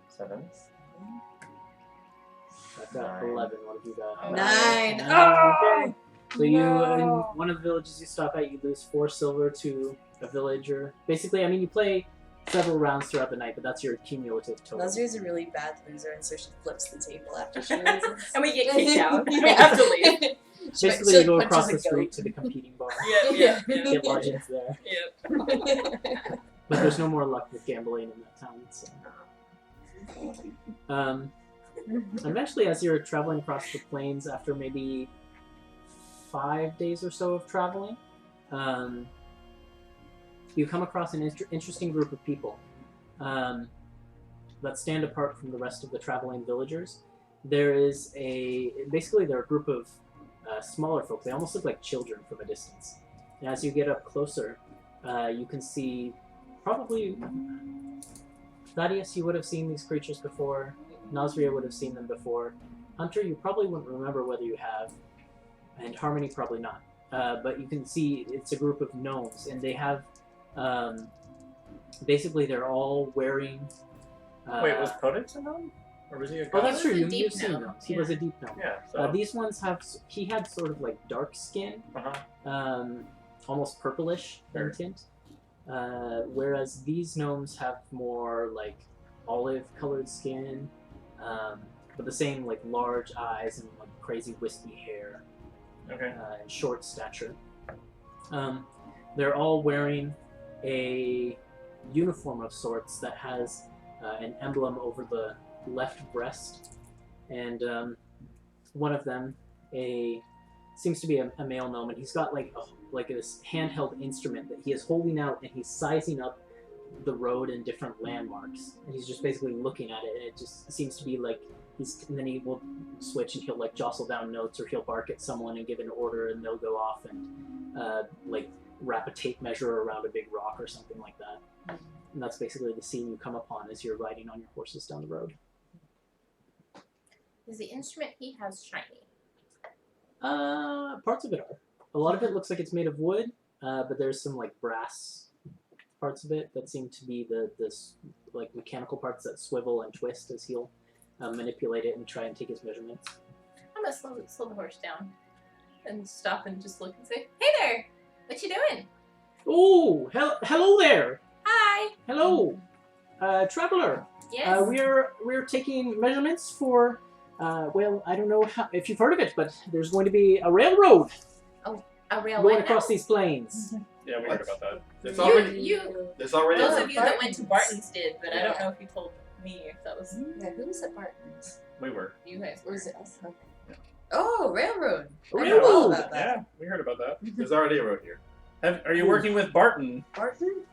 7. I've got 9. 11. What have you got? 9. Okay. Oh! So you, in No. one of the villages you stop at, you lose 4 silver to a villager. Basically, I mean, you play several rounds throughout the night, but that's your cumulative total. Nazir's a really bad loser, and so she flips the table after she loses. And we get kicked out. We Yeah. have to leave. Basically, you go across the street to the competing bar. Yeah. Get lodgings there. Yep. But there's no more luck with gambling in that town. So. Eventually, as you're traveling across the plains, after maybe 5 days or so of traveling, you come across an interesting group of people that stand apart from the rest of the traveling villagers. They're a group of smaller folk. They almost look like children from a distance. And as you get up closer, you can see probably Thaddeus, you would have seen these creatures before. Nazria would have seen them before. Hunter, you probably wouldn't remember whether you have. And Harmony, probably not. But you can see it's a group of gnomes, and they have... basically, they're all wearing... Wait, was Codex a gnome? Or was he a Oh, god? that's true. He was a You've deep seen gnome, gnomes. He yeah. was a deep gnome. Yeah, so. These ones he had sort of like dark skin, almost purplish in tint. Whereas these gnomes have more like olive-colored skin, but the same like large eyes and like crazy wispy hair, Okay. and short stature. They're all wearing a uniform of sorts that has an emblem over the left breast, and one of them seems to be a male gnome, and he's got like this handheld instrument that he is holding out, and he's sizing up the road and different landmarks, and he's just basically looking at it, and it just seems to be like and then he will switch and he'll like jostle down notes, or he'll bark at someone and give an order, and they'll go off and like wrap a tape measure around a big rock or something like that. And that's basically the scene you come upon as you're riding on your horses down the road. Is the instrument he has shiny? Parts of it are. A lot of it looks like it's made of wood, but there's some like brass parts of it that seem to be this like mechanical parts that swivel and twist as he'll manipulate it and try and take his measurements. I'm gonna slow the horse down and stop and just look and say, "Hey there, what you doing?" Oh, hello there. Hi. Hello, traveler. Yes. We're taking measurements for. Well, I don't know if you've heard of it, but there's going to be a railroad A railway. going across these plains. Yeah, we heard about that. There's You- already you- there's already Those a of you that went to Barton's did, but I don't Yeah. know if you told me if that was Yeah, who was at Barton's? We were. you guys. Or was it us? Okay. Oh, railroad. A I know all railroad. about that. Yeah, we heard about that. there's already a road here. Are you working with Barton? Barton?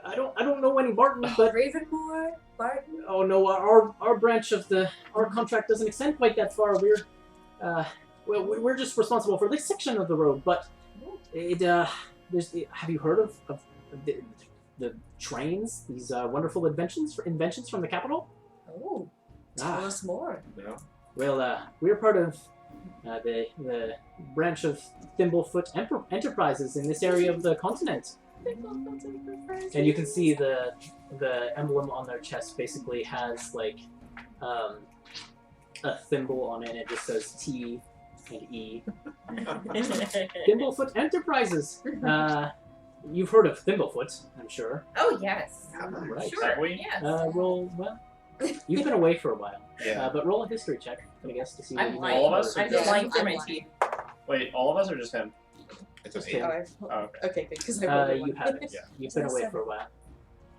I don't know any Barton, but Ravenmore? Barton? oh no, our branch of our contract doesn't extend quite that far. We're just responsible for this section of the road, but have you heard of the trains? These wonderful inventions from the capital. Oh, tell us more. No. Well, we're part of the branch of Thimblefoot Enterprises in this area of the continent. And you can see the emblem on their chest basically has like a thimble on it, and it just says T and E. Thimblefoot Enterprises. You've heard of Thimblefoot, I'm sure. Oh yes. Right. Sure. Have we? Yes. Well, you've been away for a while. Yeah. But roll a history check, I guess, to see what I'm you lying. All of us? I'm Yeah. just lying through I'm my lying. teeth. Wait, all of us or just him? It's an Just 8. him. Oh, I, Oh, okay. okay, good, because I rolled a You one. haven't. Yeah. You've been away for a while.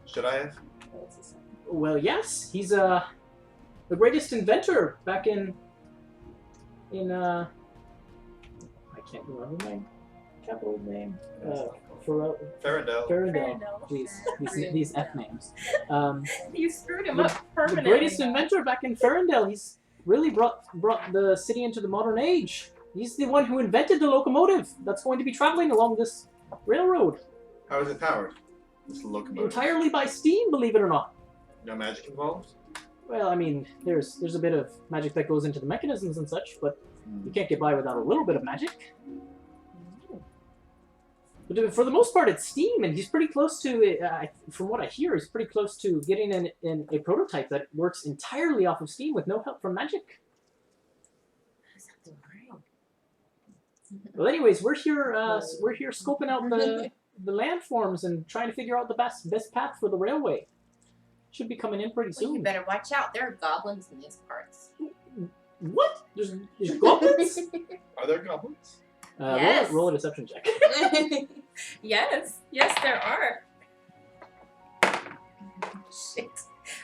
Should I have? Well, yes, he's the greatest inventor back in I can't remember my capital name. Ferindel. Ferindel. These F names. You screwed him The- up The permanently. greatest inventor back in Ferindel. He's really brought the city into the modern age. He's the one who invented the locomotive that's going to be traveling along this railroad How is it powered? This locomotive. entirely by steam, believe it or not. No magic involved? Well, I mean, there's a bit of magic that goes into the mechanisms and such, but you can't get by without a little bit of magic. But for the most part, it's Steam, and he's pretty close to, from what I hear, he's pretty close to getting in a prototype that works entirely off of Steam with no help from magic. Well, anyways, we're here scoping out the landforms and trying to figure out the best path for the railway. Should be coming in pretty Well, you soon. better watch out. There are goblins in these parts. What? There's goblins? Are there goblins? Yes. Roll a deception check. Yes, there are. Shit.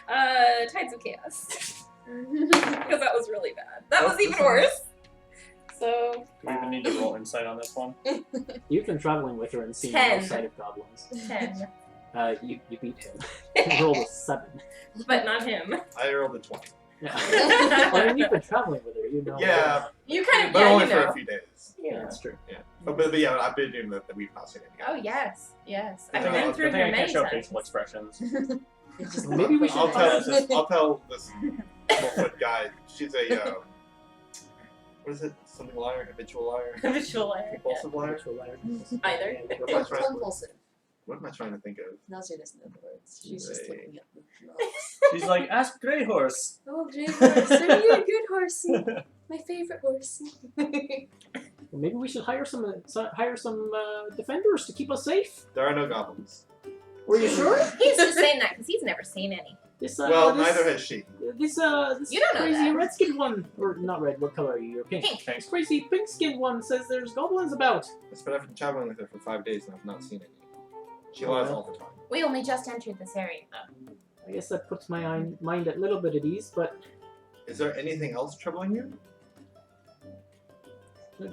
Tides of Chaos. Because that was really bad. That was even worse. So. Do we even need to roll insight on this one? You've been traveling with her and seen 10. no sight of goblins. 10. You beat him. You rolled a 7. But not him. I rolled a 20. Yeah. I mean, you've been traveling with her, you know. Yeah, You kind of, but yeah, only you for know. a few days. Yeah, that's true. Yeah, but yeah, I've been doing that. We've not seen any Oh, goblins. yes. Yeah, I've been good through I think here I many can't show times. facial expressions. Maybe we should I'll hire tell this foot guy. She's a what is it? Something liar, habitual liar, Visual liar. compulsive liar. Either. What am I trying? Compulsive. What am I trying to think of? Nausea doesn't know the words. She's just They- looking at the drops. She's like, ask Grey Horse. Oh, great horse. I'm a good horsey. My favorite horsey. Well, maybe we should hire some defenders to keep us safe. There are no goblins. Were you sure? He's just saying that because he's never seen any. This Well, neither has she. This You don't know crazy that. red-skinned one, or not red. What color are you? You're pink. Pink. This crazy pink-skinned one says there's goblins about. But I've been traveling with her for 5 days and I've not seen any. She Oh, lies well. all the time. We only just entered this area, though. I guess that puts my mind at a little bit at ease, but Is there anything else troubling you?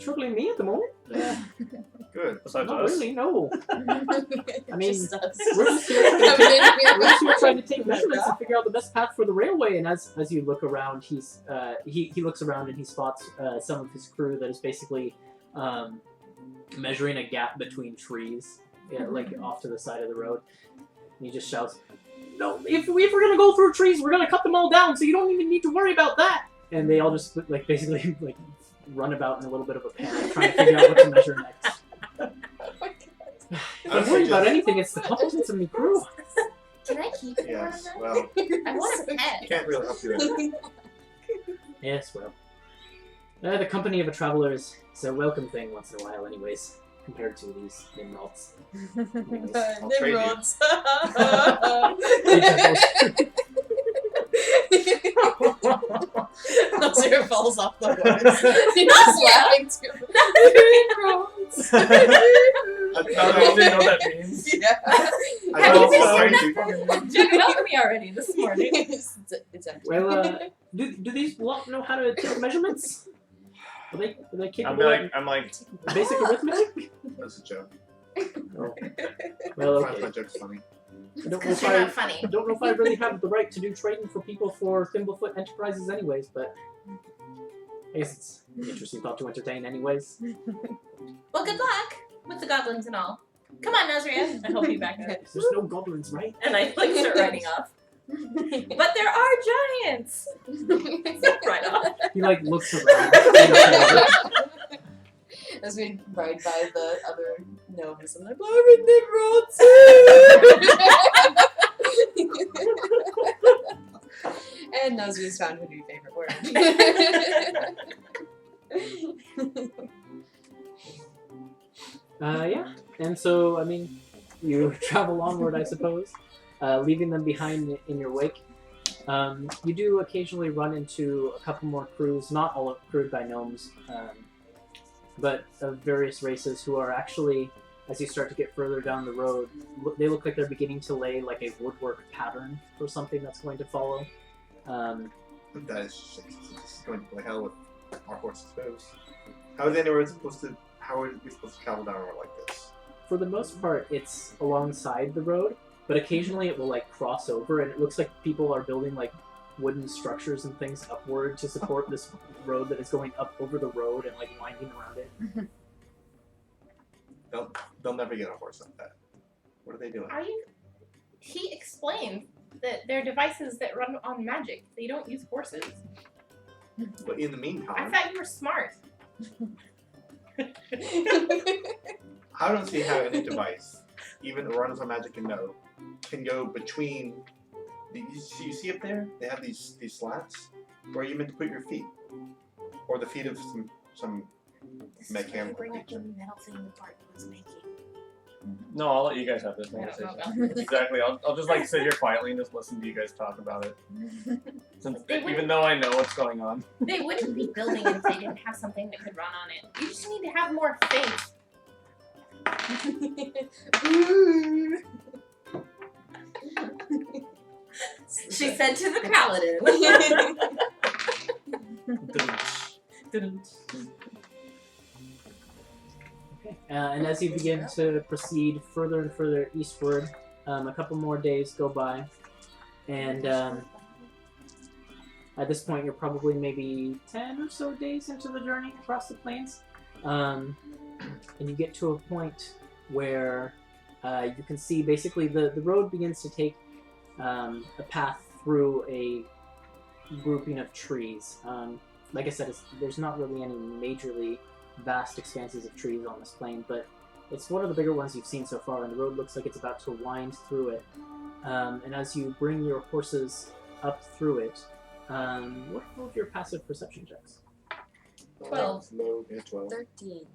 troubling me at the moment? Good. Besides Not us. really, no. I mean, Just us. we're just here trying to take measurements and figure out the best path for the railway. And as you look around, he looks around and he spots some of his crew that is basically measuring a gap between trees, like off to the side of the road. And he just shouts, "No! If we're gonna go through trees, we're gonna cut them all down, so you don't even need to worry about that." And they all just basically run about in a little bit of a panic, trying to figure out what to measure next. If I'm worried about anything, it's the competence of my crew. Can I keep it? Yes, one of well, them? I want a pet. can't really help you there. Yes, well. The company of a traveler is a welcome thing once in a while, anyways, compared to these nimrods. I'll trade you. Nimrods. Nausea falls off the horse. He's just laughing too. I didn't know what that means. Yeah. I Have know you I'll seen trade you. Jen helped me already this morning. it's empty. Well, do these lot know how to take measurements? Are they capable I'm like, of basic arithmetic? That's a joke. Oh. Well, I find okay. my jokes funny. I don't know Because if you're not funny. I don't know if I really have the right to do trading for people for Thimblefoot Enterprises anyways, but I guess it's an interesting thought to entertain anyways. Well, good luck with the goblins and all. Come on, Nazria. I help you back up. There's no goblins, right? And I start riding off. But there are giants. Right off. He looks around. As we ride by the other gnomes, I'm like, I'm in Nimrods! And Nazua's found her new favorite word. Yeah. And so, I mean, you travel onward, I suppose, leaving them behind in your wake. You do occasionally run into a couple more crews, not all crewed by gnomes, but of various races who are actually, as you start to get further down the road, they look like they're beginning to lay like a woodwork pattern for something that's going to follow. That is shit. It's going to play hell with our horses' hooves. How are we supposed to travel down a road like this? For the most part, it's alongside the road, but occasionally it will like cross over, and it looks like people are building like wooden structures and things upward to support this road that is going up over the road and like winding around it. They'll never get a horse like that. What are they doing? He explained They're devices that run on magic. They don't use horses. But in the I meantime, thought you were smart. I don't see how any device, even runs on magic and no, can go between. You see up there? They have these slats where you meant to put your feet, or the feet of some This is where you mechanical bring up the creature. metal thing the Bart was making. No, I'll let you guys have this I don't know conversation. about this. Exactly. I'll just like sit here quietly and just listen to you guys talk about it. Since, They wouldn't- even though I know what's going on. They wouldn't be building it if they didn't have something that could run on it. You just need to have more faith. She said to the paladin. Okay. And as you begin to proceed further and further eastward, a couple more days go by, and at this point you're probably maybe 10 or so days into the journey across the plains, and you get to a point where you can see basically the road begins to take a path through a grouping of trees. Like I said, there's not really any majorly vast expanses of trees on this plain, but it's one of the bigger ones you've seen so far, and the road looks like it's about to wind through it. And as you bring your horses up through it, what are all of your passive perception checks? 12. Low, yeah, 12. 13.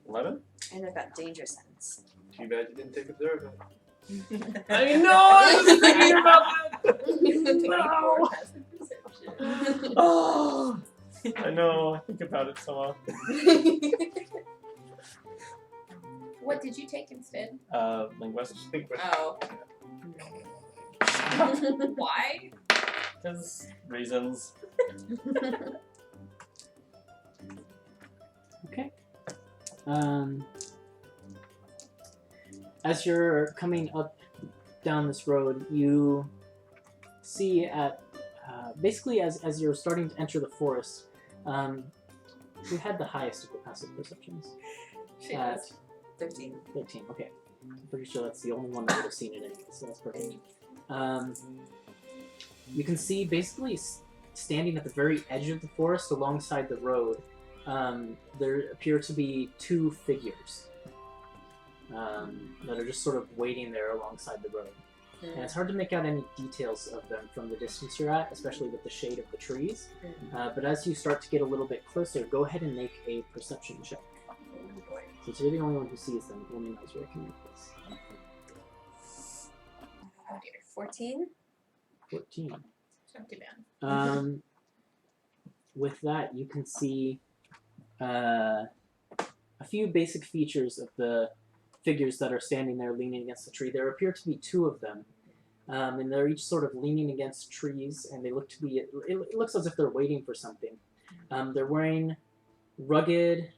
11? And I've got danger sense. Too bad you didn't take observe. I know! I was thinking about that! 24 passive perception. Oh! I know, I think about it so often. What did you take instead? Linguistics. Oh. Why? Because reasons. Okay. As you're coming up down this road, you see at basically as you're starting to enter the forest, who had the highest of the passive perceptions? She At does. 13. 13. Okay, I'm pretty sure that's the only one that would have seen it anyway, so that's perfect. You can see basically standing at the very edge of the forest alongside the road, there appear to be two figures that are just sort of waiting there alongside the road. And it's hard to make out any details of them from the distance you're at, especially with the shade of the trees. But as you start to get a little bit closer, go ahead and make a perception check. Since you're the only one who sees them, only knows where you can make this. Oh dear. 14? 14. Not too bad. With that, you can see a few basic features of the figures that are standing there leaning against the tree. There appear to be two of them, and they're each sort of leaning against trees, and they look to be, it looks as if they're waiting for something. They're wearing rugged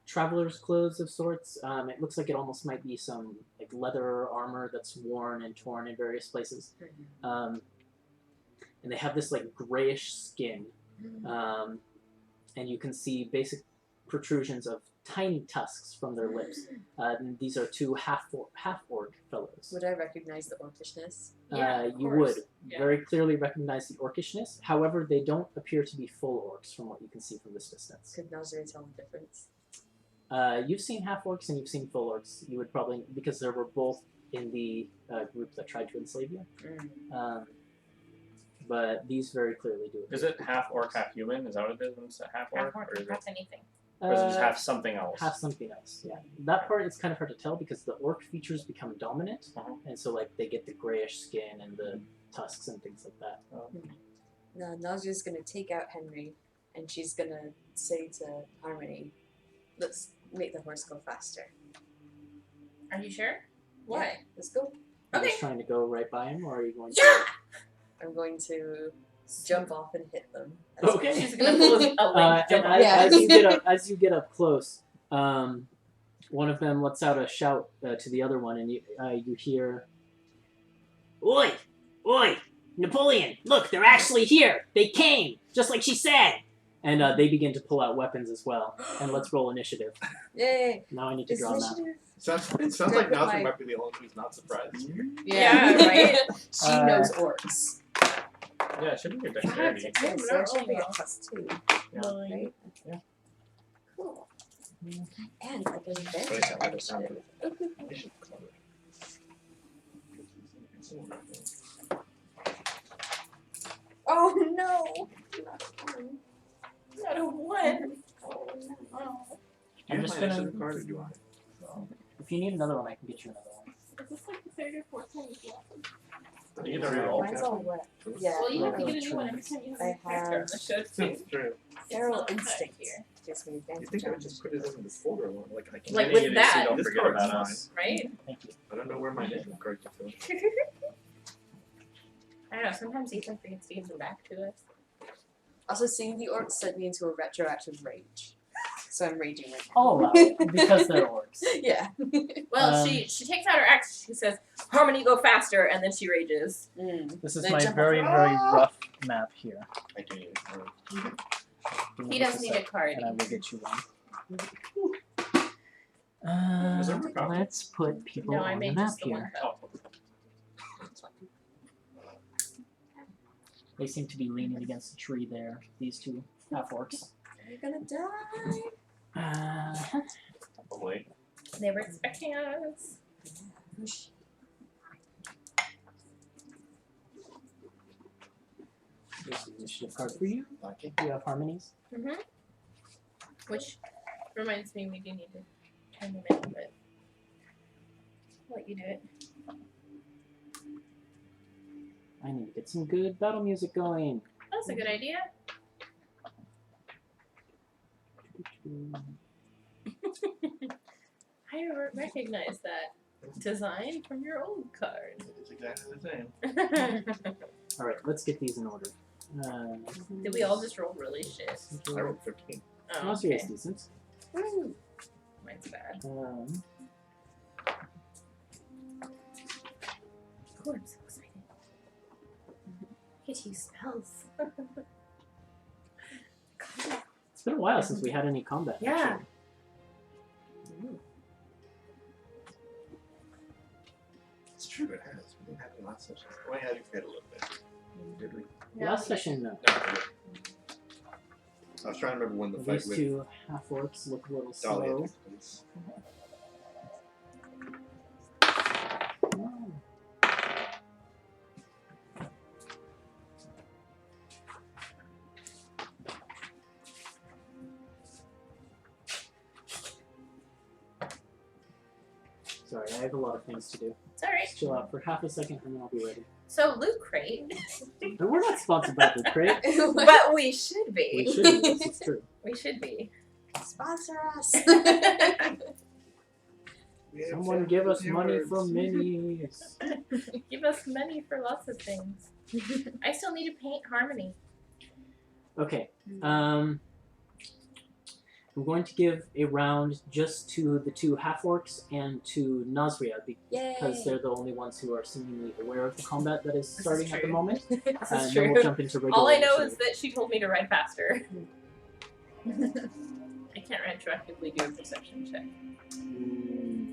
traveler's clothes of sorts. It looks like it almost might be some like leather armor that's worn and torn in various places. And they have this like grayish skin, and you can see basic protrusions of tiny tusks from their lips. And these are two half-orc fellows. Would I recognize the orcishness? Yeah, of You course. would Yeah. very clearly recognize the orcishness. However, they don't appear to be full orcs from what you can see from this distance. Could Nazir tell the difference? You've seen half-orcs and you've seen full orcs. You would probably, because they were both in the group that tried to enslave you. But these very clearly do. Is it half orc, half human? Is that what it is when it's half orc? Half orc, Or is half anything. or is it just half something else? Half something else, yeah. That part is kind of hard to tell because the orc features become dominant, and so like they get the grayish skin and the tusks and things like that. No, Nazir's gonna take out Henry, and she's gonna say to Harmony, "Let's make the horse go faster." Are you sure? Why? Yeah, let's go. Are you Okay. just trying to go right by him, or are you going Yeah! to... I'm going to jump off and hit them. Okay. She's gonna pull a leg. And jump off. as you get up close, one of them lets out a shout to the other one, and you hear, "Oi! Oi! Napoleon! Look, they're actually here! They came! Just like she said!" And they begin to pull out weapons as well. And let's roll initiative. Yay! Now I need to Is draw a map. initiative It sounds like Nazi might be the only one who's not surprised. Yeah, right? She knows orcs. Yeah, it should be your dexterity. Yeah, so it should be a +2. Yeah. Right? Yeah. Cool. And like an But adventure. it's not like a sound initiative. Oh no! Not a 1. Oh no. Oh. Do you I'm have just my gonna. initiative card or do I? If you need another one, I can get you another one. Is this like the 3rd or 4th time you've lost? You get to reroll. Mine's all wet. Yeah. Well, you have to feral- get a new one every time you I have a character on the show, too. It's true. Feral It's not instinct here. gives me You advantage think I on would just put it in this folder alone? Like I can. Like Getting with it is that. so you don't This forget card's about fine. us. Right? Thank you. I don't know where my initiative card is. I don't know, sometimes Ethan forgets to give them back to us. Also, seeing the orcs sent me into a retroactive rage. So I'm raging right now. I'll allow it, because they're orcs. Yeah. Well, Um, she takes out her axe, she says, Harmony, go faster, and then she rages. This is Then my jump very, off. very rough map here. I do need it. Give me He just does a need a sec, card. and I will get you one. Is there more copies? Let's put people No, I on the made map just the one here. cup. They seem to be leaning against the tree there, these two half-orcs. You're gonna die. Probably. They were expecting us. Whoosh. Here's the initiative card for you. Okay. You have harmonies. Mm-hmm. Which reminds me we do need to turn them in, but I'll let you do it. I need to get some good battle music going. That's a good idea. I recognize that design from your old card. It's exactly the same. Alright, let's get these in order. Did we all just roll really shit? I rolled 15. Oh, Most okay. is decent. Woo. Mine's bad. Um, Oh, I'm so excited. Get to use spells. it's been a while since we had any combat. Yeah. Actually. It's true, it has. We didn't have any last session. We had to forget a little bit. Did we? Last session, no. No, we didn't. I was trying to remember when the fight These with two half-orcs look a little Dahlia slow. took place. Oh. Sorry, I have a lot of things to do. It's alright. Just chill out for half a second and then I'll be ready. So, Loot Crate. But we're not sponsored by Loot Crate. But we should be. We should be, this is true. We should be. Sponsor us. We have Someone give us money words. for minis. Give us money for lots of things. I still need to paint Harmony. Okay. I'm going to give a round just to the two half-orcs and to Nazria because Yay. they're the only ones who are seemingly aware of the combat that is This is starting at the true. moment. This And is then true. we'll jump into regular All I know is initiative. that she told me to ride faster. I can't retroactively do a perception check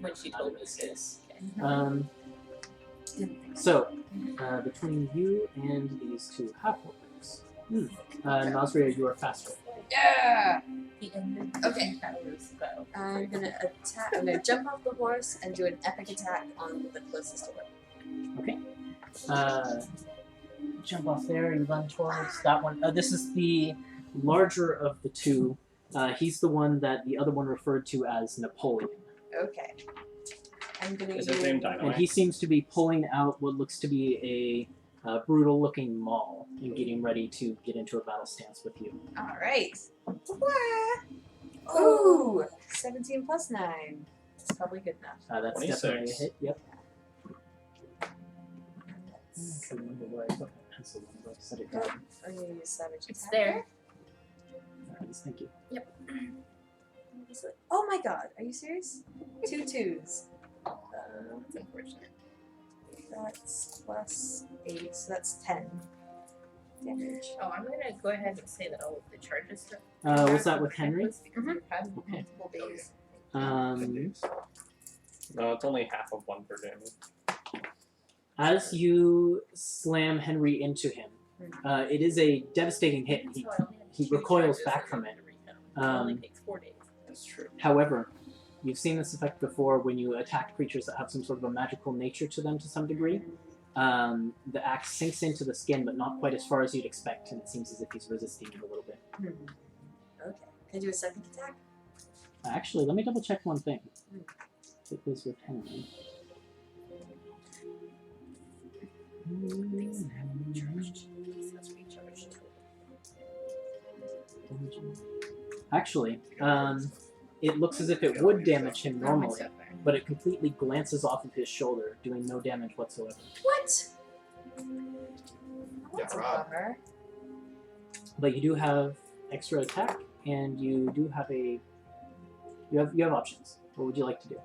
when she Not told in me this to. case. Okay. So, between you and these two half-orcs, Nazria, you are faster. Yeah. The end of Okay. Antiheroes spell. I'm gonna attack. I'm gonna jump off the horse and do an epic attack on the closest one. Okay. Jump off there, you run towards that one. This is the larger of the two. He's the one that the other one referred to as Napoleon. Okay. I'm gonna Is use. his name And Dynamite? he seems to be pulling out what looks to be a brutal-looking maul and getting ready to get into a battle stance with you. All right. Ooh, 17 plus 9. That's probably good enough. That's 26. definitely a hit, yep. I can't remember where I put my pencil when I set it down. I'm gonna use savage It's attack. there. Nice, thank you. Oh my god, are you serious? 2 2s. That's unfortunate. That's plus 8, so that's 10 damage. Oh, I'm gonna go ahead and say that all of the charges Was that with Henry? Because we've had Okay. multiple days. Um, No, it's only half of 1 per damage. As you slam Henry into him, it is a devastating hit. He recoils back from it. only takes 4 days. That's true. However, you've seen this effect before when you attack creatures that have some sort of a magical nature to them to some degree. The axe sinks into the skin, but not quite as far as you'd expect, and it seems as if he's resisting it a little bit. Okay. Can I do a second attack? Actually, let me double check one thing. It was with Henry. Things have recharged. These has recharged. Actually, it looks as if it would damage him normally, but it completely glances off of his shoulder, doing no damage whatsoever. What? Yeah, That's a Rob. bummer. But you do have extra attack, and you do have a you have options. What would you like to do?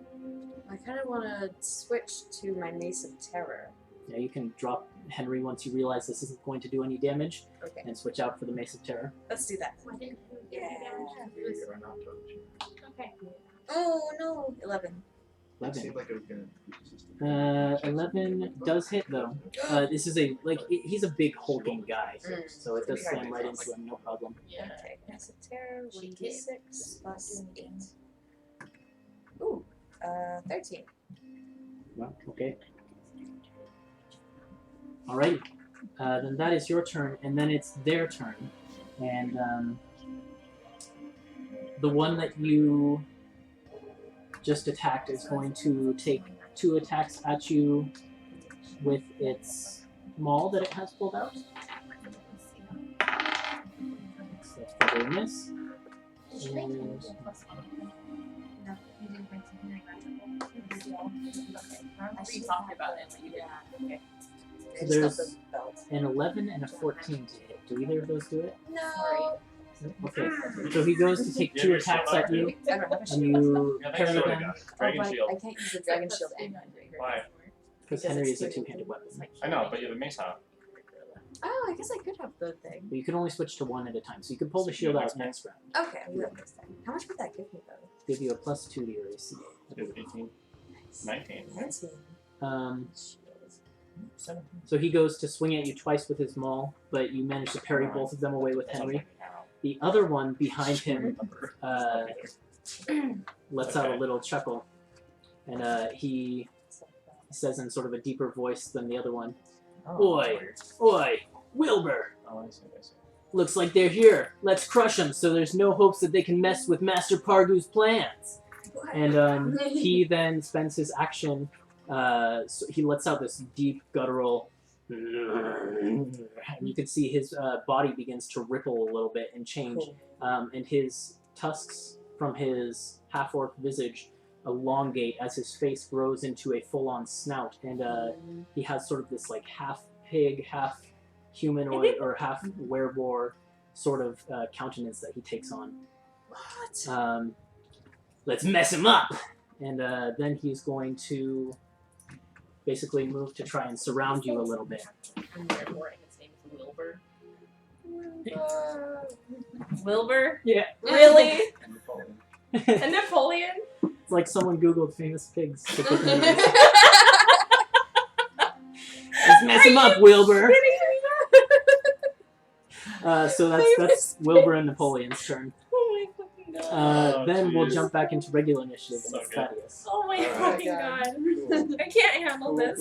I kind of want to switch to my Mace of Terror. Yeah, you can drop Henry once you realize this isn't going to do any damage, Okay. and switch out for the Mace of Terror. Let's do that. Why didn't you Yeah. get damage? Okay. Oh no! 11. It 11. seemed like it was gonna. 11 does hit though. This is he's a big hulking guy, so it does slam right into him, no problem. Yeah. Okay. Mace of Terror. She 1d6 plus 8. Ooh. 13. Well, okay. Alright. Then that is your turn, and then it's their turn. And the one that you just attacked is going to take 2 attacks at you with its maul that it has pulled out. So that's probably a miss. And No, you didn't bring something like that. We talked about it, but you didn't. Okay. I just got there's the belt. an 11 and a 14 to hit. Do either of those do it? No. Okay. So he goes to take 2 attacks at you, I don't have a and shield. you Yeah, parry thanks, them. Dragon but Shield. I can't use the dragon shield and Why? Because Henry is a 2-handed weapon. I know, but you have a mace out. Oh, I guess I could have the thing. But you can only switch to 1 at a time, so you can pull the shield out next round. Okay, I'll do that next time. How much would that give me though? Give you a +2 to your AC. 18, Nice. 19. 19. So he goes to swing at you twice with his maul, but you manage to parry both of them away with Henry. The other one behind him lets out a little chuckle, and he says in sort of a deeper voice than the other one, "Oi, oi, Wilbur! Oh, I see, I see. Looks like they're here. Let's crush them so there's no hopes that they can mess with Master Pargu's plans." And he then spends his action, so he lets out this deep guttural, and you can see his body begins to ripple a little bit and change, and his tusks from his half-orc visage elongate as his face grows into a full-on snout, and he has sort of this like half-pig, half-humanoid, or half-werewolf sort of countenance that he takes on. What? Let's mess him up! And then he's going to basically move to try and surround you a little bit. And therefore, his name is Wilbur. Wilbur? Yeah. Really? And Napoleon. And Napoleon? It's like someone Googled famous pigs to put names. Let's mess him up, Wilbur! So that's Wilbur and Napoleon's turn. Oh my fucking god. Then we'll jeez. jump back into regular initiative, and So it's good. Thaddeus. Oh my Alright. fucking god. Cool. I can't handle this.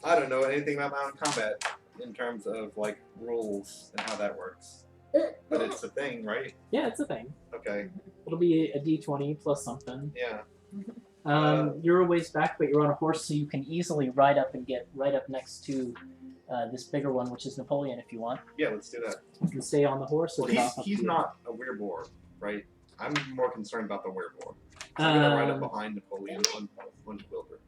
I don't know anything about mounted combat in terms of like rules and how that works. But it's a thing, right? Yeah, it's a thing. Okay. It'll be a d20 plus something. Yeah. You're a ways back, but you're on a horse, so you can easily ride up and get right up next to this bigger one, which is Napoleon, if you want. Yeah, let's do that. You can stay on the horse or Well, get off up he's to you. not a werewolf, right? I'm more concerned about the werewolf. I'm gonna ride up behind Napoleon on Wilbur.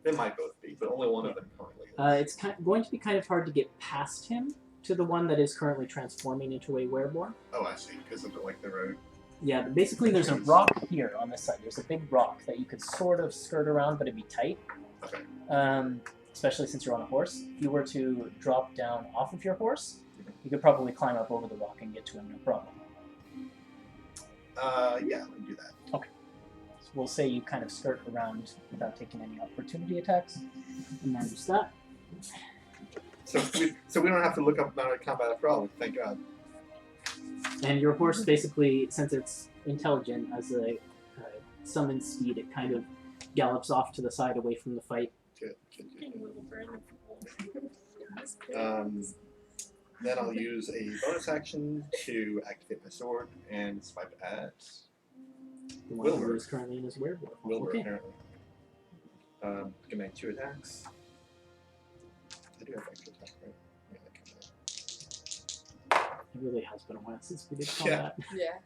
They might both be, but only one of them currently is. It's going to be kind of hard to get past him to the one that is currently transforming into a werewolf. Oh, I see. Because of the road. Yeah, basically there's a rock here on this side. There's a big rock that you could sort of skirt around, but it'd be tight. Okay. Especially since you're on a horse. If you were to drop down off of your horse, you could probably climb up over the rock and get to him, no problem. Yeah, let me do that. we'll say you kind of skirt around without taking any opportunity attacks, and then just that. So we don't have to look up mounted combat after all. Thank God. And your horse basically, since it's intelligent as a summon speed, it kind of gallops off to the side away from the fight. Good. Then I'll use a bonus action to activate my sword and swipe at The one who is currently in his werewolf. Wilbur, Okay. apparently. Can make 2 attacks. I do have extra attack, right? Yeah, I can. It really has been a while since we did Yeah. combat. Yeah.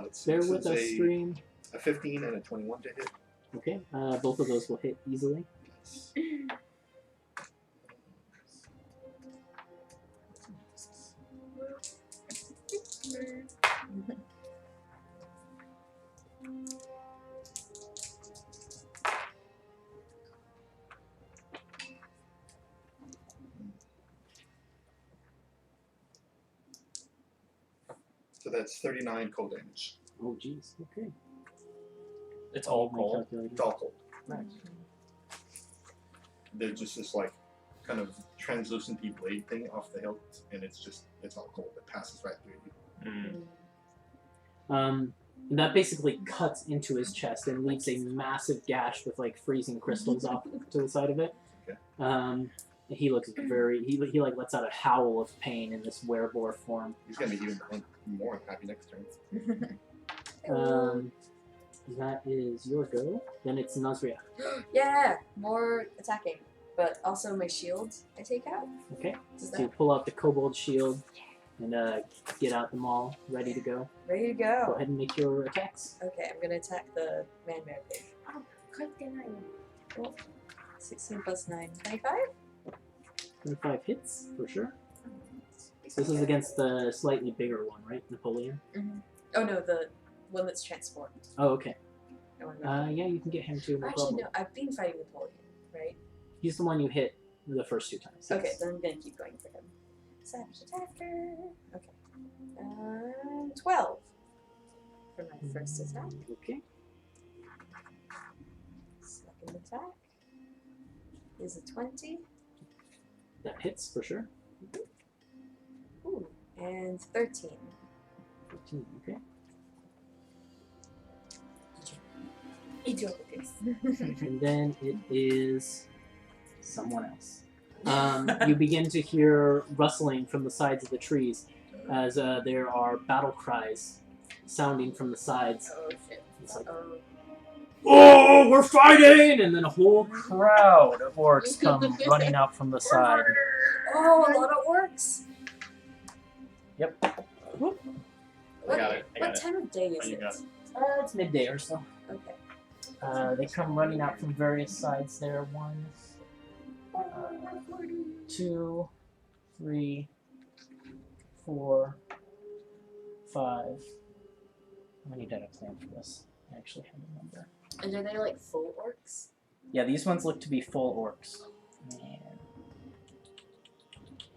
Let's see, Bear this with is us, stream. a 15 and a 21 to hit. Okay, both of those will hit easily. So that's 39 cold damage. Oh, jeez. Okay. It's all My cold. calculator. It's all cold. Nice. There's just this like kind of translucent blade thing off the hilt, and it's all cold. It passes right through you. Mm. And that basically cuts into his chest and leaves a massive gash with like freezing crystals off to the side of it. Okay. He looks very. He like lets out a howl of pain in this werewolf form. He's gonna be even more happy next turn. That is your go. Then it's Nazria. Yeah, more attacking, but also my shield I take out. Okay. Does So you that pull out the kobold shield and get out the maul, ready to go. ready to Go go? ahead and make your attacks. Okay, I'm gonna attack the man-bear pig. Oh, good guy. 16 plus 9, 25. 25 hits for sure. So this is against the slightly bigger one, right, Napoleon? Oh no, the one that's transformed. Oh, okay. I wanna remember. Yeah, you can get him too. No Actually, problem. no, I've been fighting Napoleon, right? He's the one you hit the first 2 times. Okay, yes. then I'm gonna keep going for him. Savage attacker. Okay. 12 for my first attack. Okay. Second attack is a 20. That hits for sure. Ooh, and 13. 15. Okay. And then it is someone else. You begin to hear rustling from the sides of the trees as there are battle cries sounding from the sides. Oh shit. It's like, Oh. oh, we're fighting! And then a whole crowd of orcs come running out from the side. Oh, a lot of orcs. Yep. I got it. What time of day is Oh, you it? got it. It's midday or so. Okay. They come running out from various sides there. 1, 2, 3, 4, 5. How many did I plan for this? I actually have a number. And are they like full orcs? Yeah, these ones look to be full orcs. And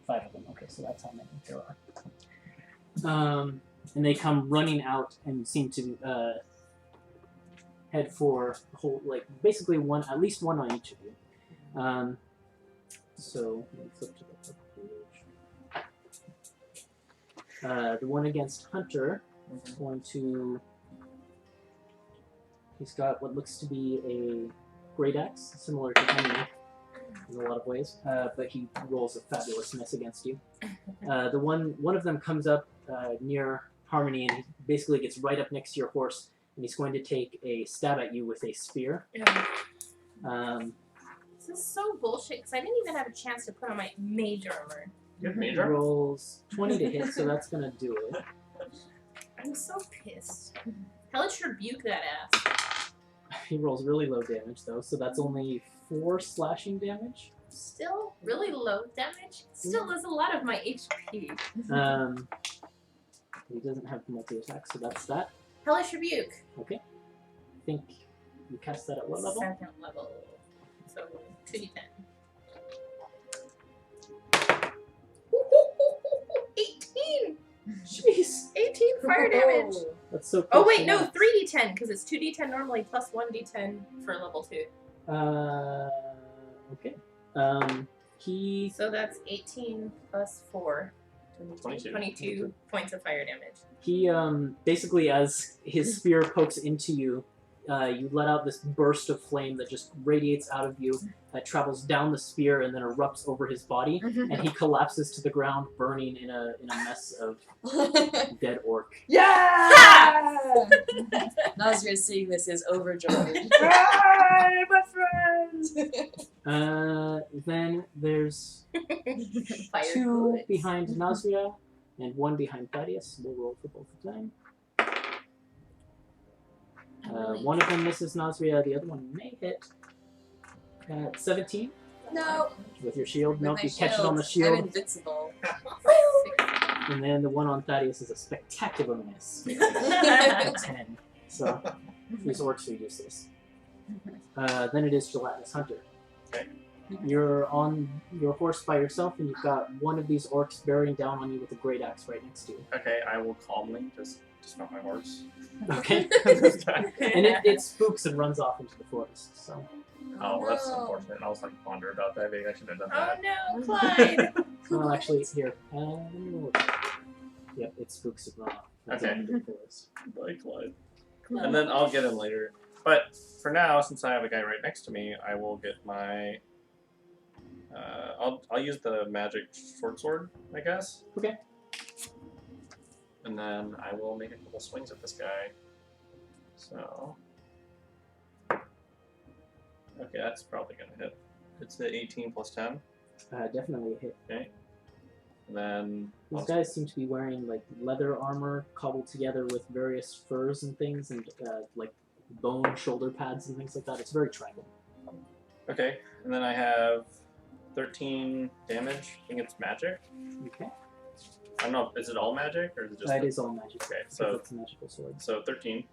5 of them. Okay, so that's how many there are. And they come running out and seem to head for a whole, like basically one, at least one on each of you. So let me flip to the page. The one against Hunter is going to. He's got what looks to be a great axe, similar to Henry in a lot of ways, but he rolls a fabulous miss against you. The one of them comes up near Harmony and he basically gets right up next to your horse, and he's going to take a stab at you with a spear. This is so bullshit because I didn't even have a chance to put on my mage armor. You have He major? rolls 20 to hit, so that's gonna do it. I'm so pissed. Hellish rebuke that ass. He rolls really low damage though, so that's only 4 slashing damage. Still really low damage. Still is a lot of my HP. He doesn't have multi-attack, so that's that. Hellish rebuke. Okay. I think you cast that at what level? 2nd level. So 2d10. 18! Jeez! 18 fire damage! That's so Oh close wait, to no, max. 3d10 because it's 2d10 normally plus 1d10 for level 2. Okay. He So that's 18 plus 4. 22. 22 points of fire damage. He basically, as his spear pokes into you, you let out this burst of flame that just radiates out of you, that travels down the spear and then erupts over his body, and he collapses to the ground, burning in a mess of dead orc. Yeah! Nazria seeing this is overjoyed. Hey, my friend! Then there's Fire 2 bullets. behind Nazria and 1 behind Thaddeus. We'll roll for both of them. One of them misses Nazria, the other one may hit. 17 No. with your shield. With Nope, my you catch it on the shield. I'm invincible. And then the one on Thaddeus is a spectacular miss. 10. So these orcs are useless. Then it is Gelatinous Hunter. Okay. You're on your horse by yourself, and you've got one of these orcs bearing down on you with a great axe right next to you. Okay, I will calmly just mount my horse. Okay. This guy. And it spooks and runs off into the forest. So Oh, that's unfortunate. I was like ponder about that. Maybe I should have done Oh that. no, Clyde! well, actually, here. Let me roll it. Yep, it spooks and runs off. That's Okay. into the forest. Like Clyde. And then I'll get him later. But for now, since I have a guy right next to me, I will get my. I'll use the magic short sword, I guess. Okay. And then I will make a couple swings at this guy. So. Okay, that's probably gonna hit. It's the 18 plus 10. Definitely a hit. Okay. And then. These guys seem to be wearing like leather armor cobbled together with various furs and things, and like bone shoulder pads and things like that. It's very tribal. Okay, and then I have 13 damage. I think it's magic. Okay. I don't know. Is it all magic or is it just? It is all magic. Okay, because so it's a magical sword. 13.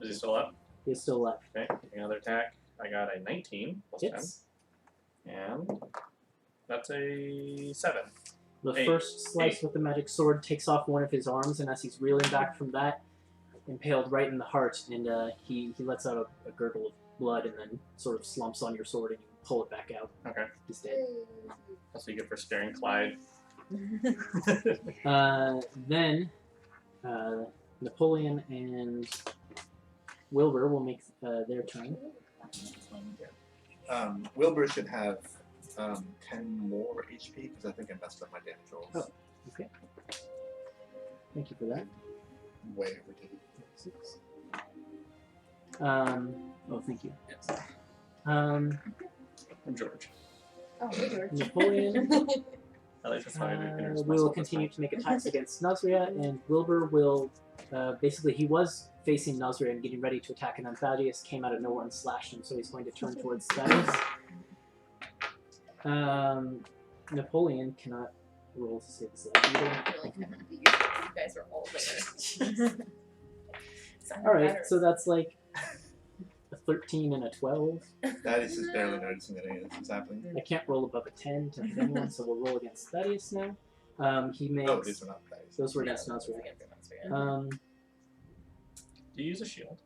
Is he still up? He's still left. Okay, another attack. I got a 19 plus Hits. 10, and that's a 7. The 8. first slice 8. with the magic sword takes off one of his arms, and as he's reeling back from that, impaled right in the heart, and he lets out a gurgle of blood, and then sort of slumps on your sword, and you pull it back out. Okay, He's dead. that's what you get for scaring Clyde. Then Napoleon and Wilbur will make their turn. Wilbur should have 10 more HP because I think I messed up my damage rolls. Oh. Okay. Thank you for that. Way overdue. 6. Oh, thank you. I'm George. Oh, hey, George. Napoleon At least that's how I introduce will myself. continue to make attacks against Nazria, and Wilbur will basically, he was facing Nazria and getting ready to attack, and then Thaddeus came out of nowhere and slashed him, so he's going to turn towards Thaddeus. Napoleon cannot roll to save his life either. Really kind of you guys are all there. Alright, so that's like a 13 and a 12. Thaddeus is barely noticing that any of this is happening. I can't roll above a 10 to hit anyone, so we'll roll against Thaddeus now. He makes. Oh, these are not Thaddeus. Those were against Nazria. Do you use a shield?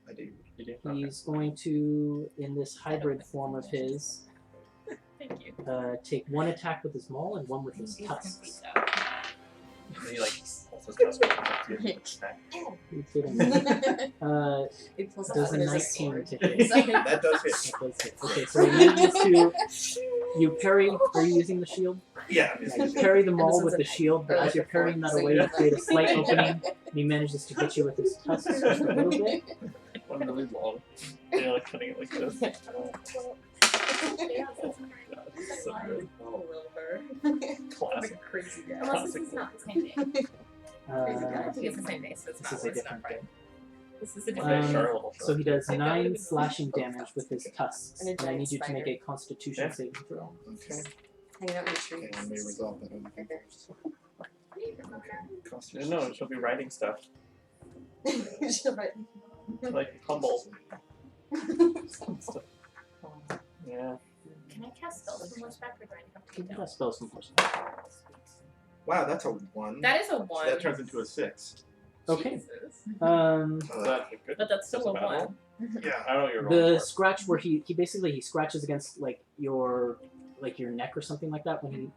I do. You do? Okay. He's going to, in this hybrid form of his, Thank you. take one attack with his maul and one with his tusks. He like pulls his tusk up to the attack. You hit him. It pulls Does out a as a 19 sword. to hit. That does hit. That does hit. Okay, so he manages to. You parry. Are you using the shield? Yeah. Yeah, you parry the maul this with is the a- shield, but or as like you're a parrying that fork, so away, you- you create a slight opening, and he manages to hit you with his tusks just a little bit. One really long. Yeah, like cutting it like this. So good. Oh, Wilbur. Classic. Crazy guy. Unless this is not the same day. I think it's the same day, so it's This not. is a It's not different Friday. day. This is a Okay, different. sure, So he does I thought it 9 would've been slashing both damage with his tusks, And a and I giant need you to make spider. a Constitution Yeah. saving throw. Okay. Hanging out in the trees. Okay, I may resolve that over first. Yeah, no, she'll be writing stuff. She'll write- Like humble. Yeah. Can I cast spells from horseback, or do I have to You get can down? cast spells from horseback. Wow, that's a 1. That is a 1. That turns into a 6. Okay. Jesus. Is that good? But that's still That's a a bad one. roll? Yeah. I don't know what you're rolling The for. scratch where he basically scratches against your neck or something like that when he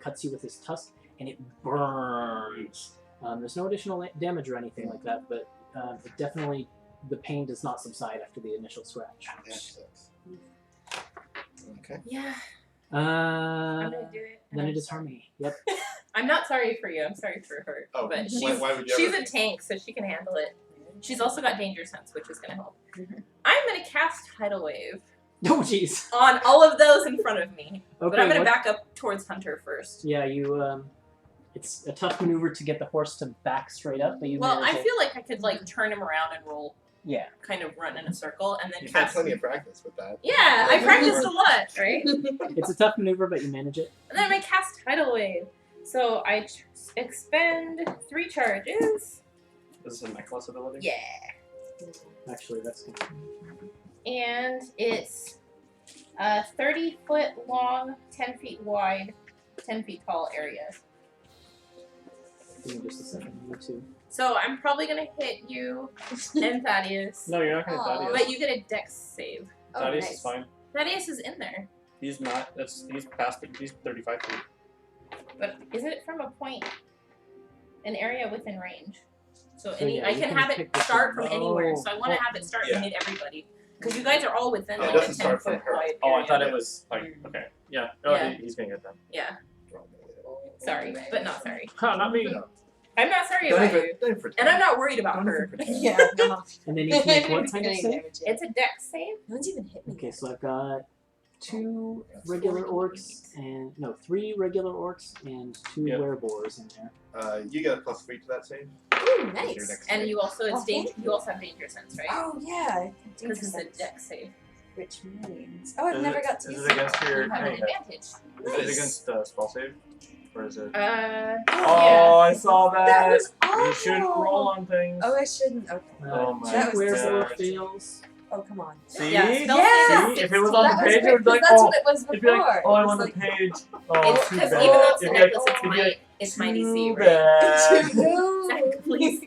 cuts you with his tusk, and it burns. There's no additional damage or anything like that, but it definitely, the pain does not subside after the initial scratch. That sucks. Okay. Yeah, I'm Uh, gonna do it. and then I'm it is sorry. Harmony. Yep. I'm not sorry for you. I'm sorry for her. Oh, but why would you she's ever a tank, so she can handle it. She's also got danger sense, which is gonna help. Mhm. I'm gonna cast Tidal Wave Oh, jeez. on all of those in front of me, Okay. but I'm gonna what- back up towards Hunter first. Yeah, you. It's a tough maneuver to get the horse to back straight up, but you. Well, manage I it. feel like I could like turn him around and roll, Yeah. kind of run in a circle, and then You've had cast. plenty of practice with that. Yeah, I practiced a lot, right? It's a tough maneuver, but you manage it. And then I cast Tidal Wave. So I expend 3 charges. Is this a necklace ability? Yeah. Actually, that's good. And it's a 30-foot long, 10 feet wide, 10 feet tall area. Give me just a second. You too. So I'm probably gonna hit you and Thaddeus. No, you're not going to Aw. Thaddeus. But you get a dex save. Oh, Thaddeus nice. is fine. Thaddeus is in there. He's not. He's past. He's 35 feet. But is it from a point, an area within range? So, So, yeah, I you can can have it pick this start one. from anywhere. Oh. So I want to have it start Yeah. and hit everybody. Because you guys are all within Yeah, it like a doesn't start from 10-foot her. wide Oh, I area. thought it was like okay. Yeah. Oh, Yeah. he's gonna get that. Yeah, sorry, but not sorry. Huh, not me. No. I'm not sorry Don't about even, you. don't even pretend. And I'm not worried about Don't her. even pretend. Yeah, no. And then you can make what It's kind of getting save? damage, yeah. It's a dex save. No one's even hit me. Okay, so I've got 2 regular orcs and 3 regular orcs and 2 Yep. wereboars in there. You get a +3 to that save. Ooh, Your nice. next And save. you also Oh, thank you. you also have danger sense, right? Oh yeah, Because it's a sense. dex save. Which means oh, I've Is never it- got to Is use it against your? You have an Is advantage. it Nice. against spell save, or is it? Oh, Oh, I saw that. That was awful. You shouldn't roll on things. Oh, I shouldn't. Okay. Oh my That 2 was wereboar gosh. fails. Oh, come on. See? Yeah, spell Yeah. save is See? If it was 16. on That the was page, it great, would be like, 'cause that's oh, what it was before. it'd be like, oh, It I'm was on the like, page. Oh, It's too because bad. even though it's a It'd be necklace, like- it's it'd be my like, it's my DC, too right? bad. no. Zach, please.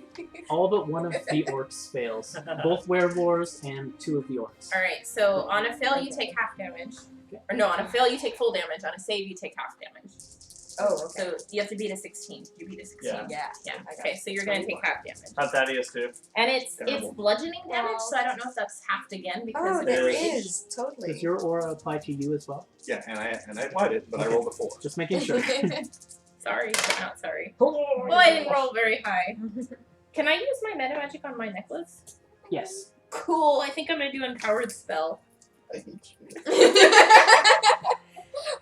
All but one of the orcs fails. Both wereboars and 2 of the orcs. Alright, so on a fail you take half damage. Or no, on a fail you take full damage. On a save you take half damage. Oh, okay. So you have to beat a 16. Did you beat a 16? Yeah. Yeah. Yeah. I got Okay, so you're gonna take 21. half damage. How's Thaddeus too? And it's Terrible. bludgeoning damage, Wow. so I don't know if that's halved again because Oh, of there It rage. is totally. Does your aura apply to you as well? Yeah, and I applied it, but I rolled a 4. Just making sure. Sorry, but not sorry. Well, I didn't roll very high. Can I use my meta magic on my necklace? Yes. Cool. I think I'm gonna do empowered spell. I hate you.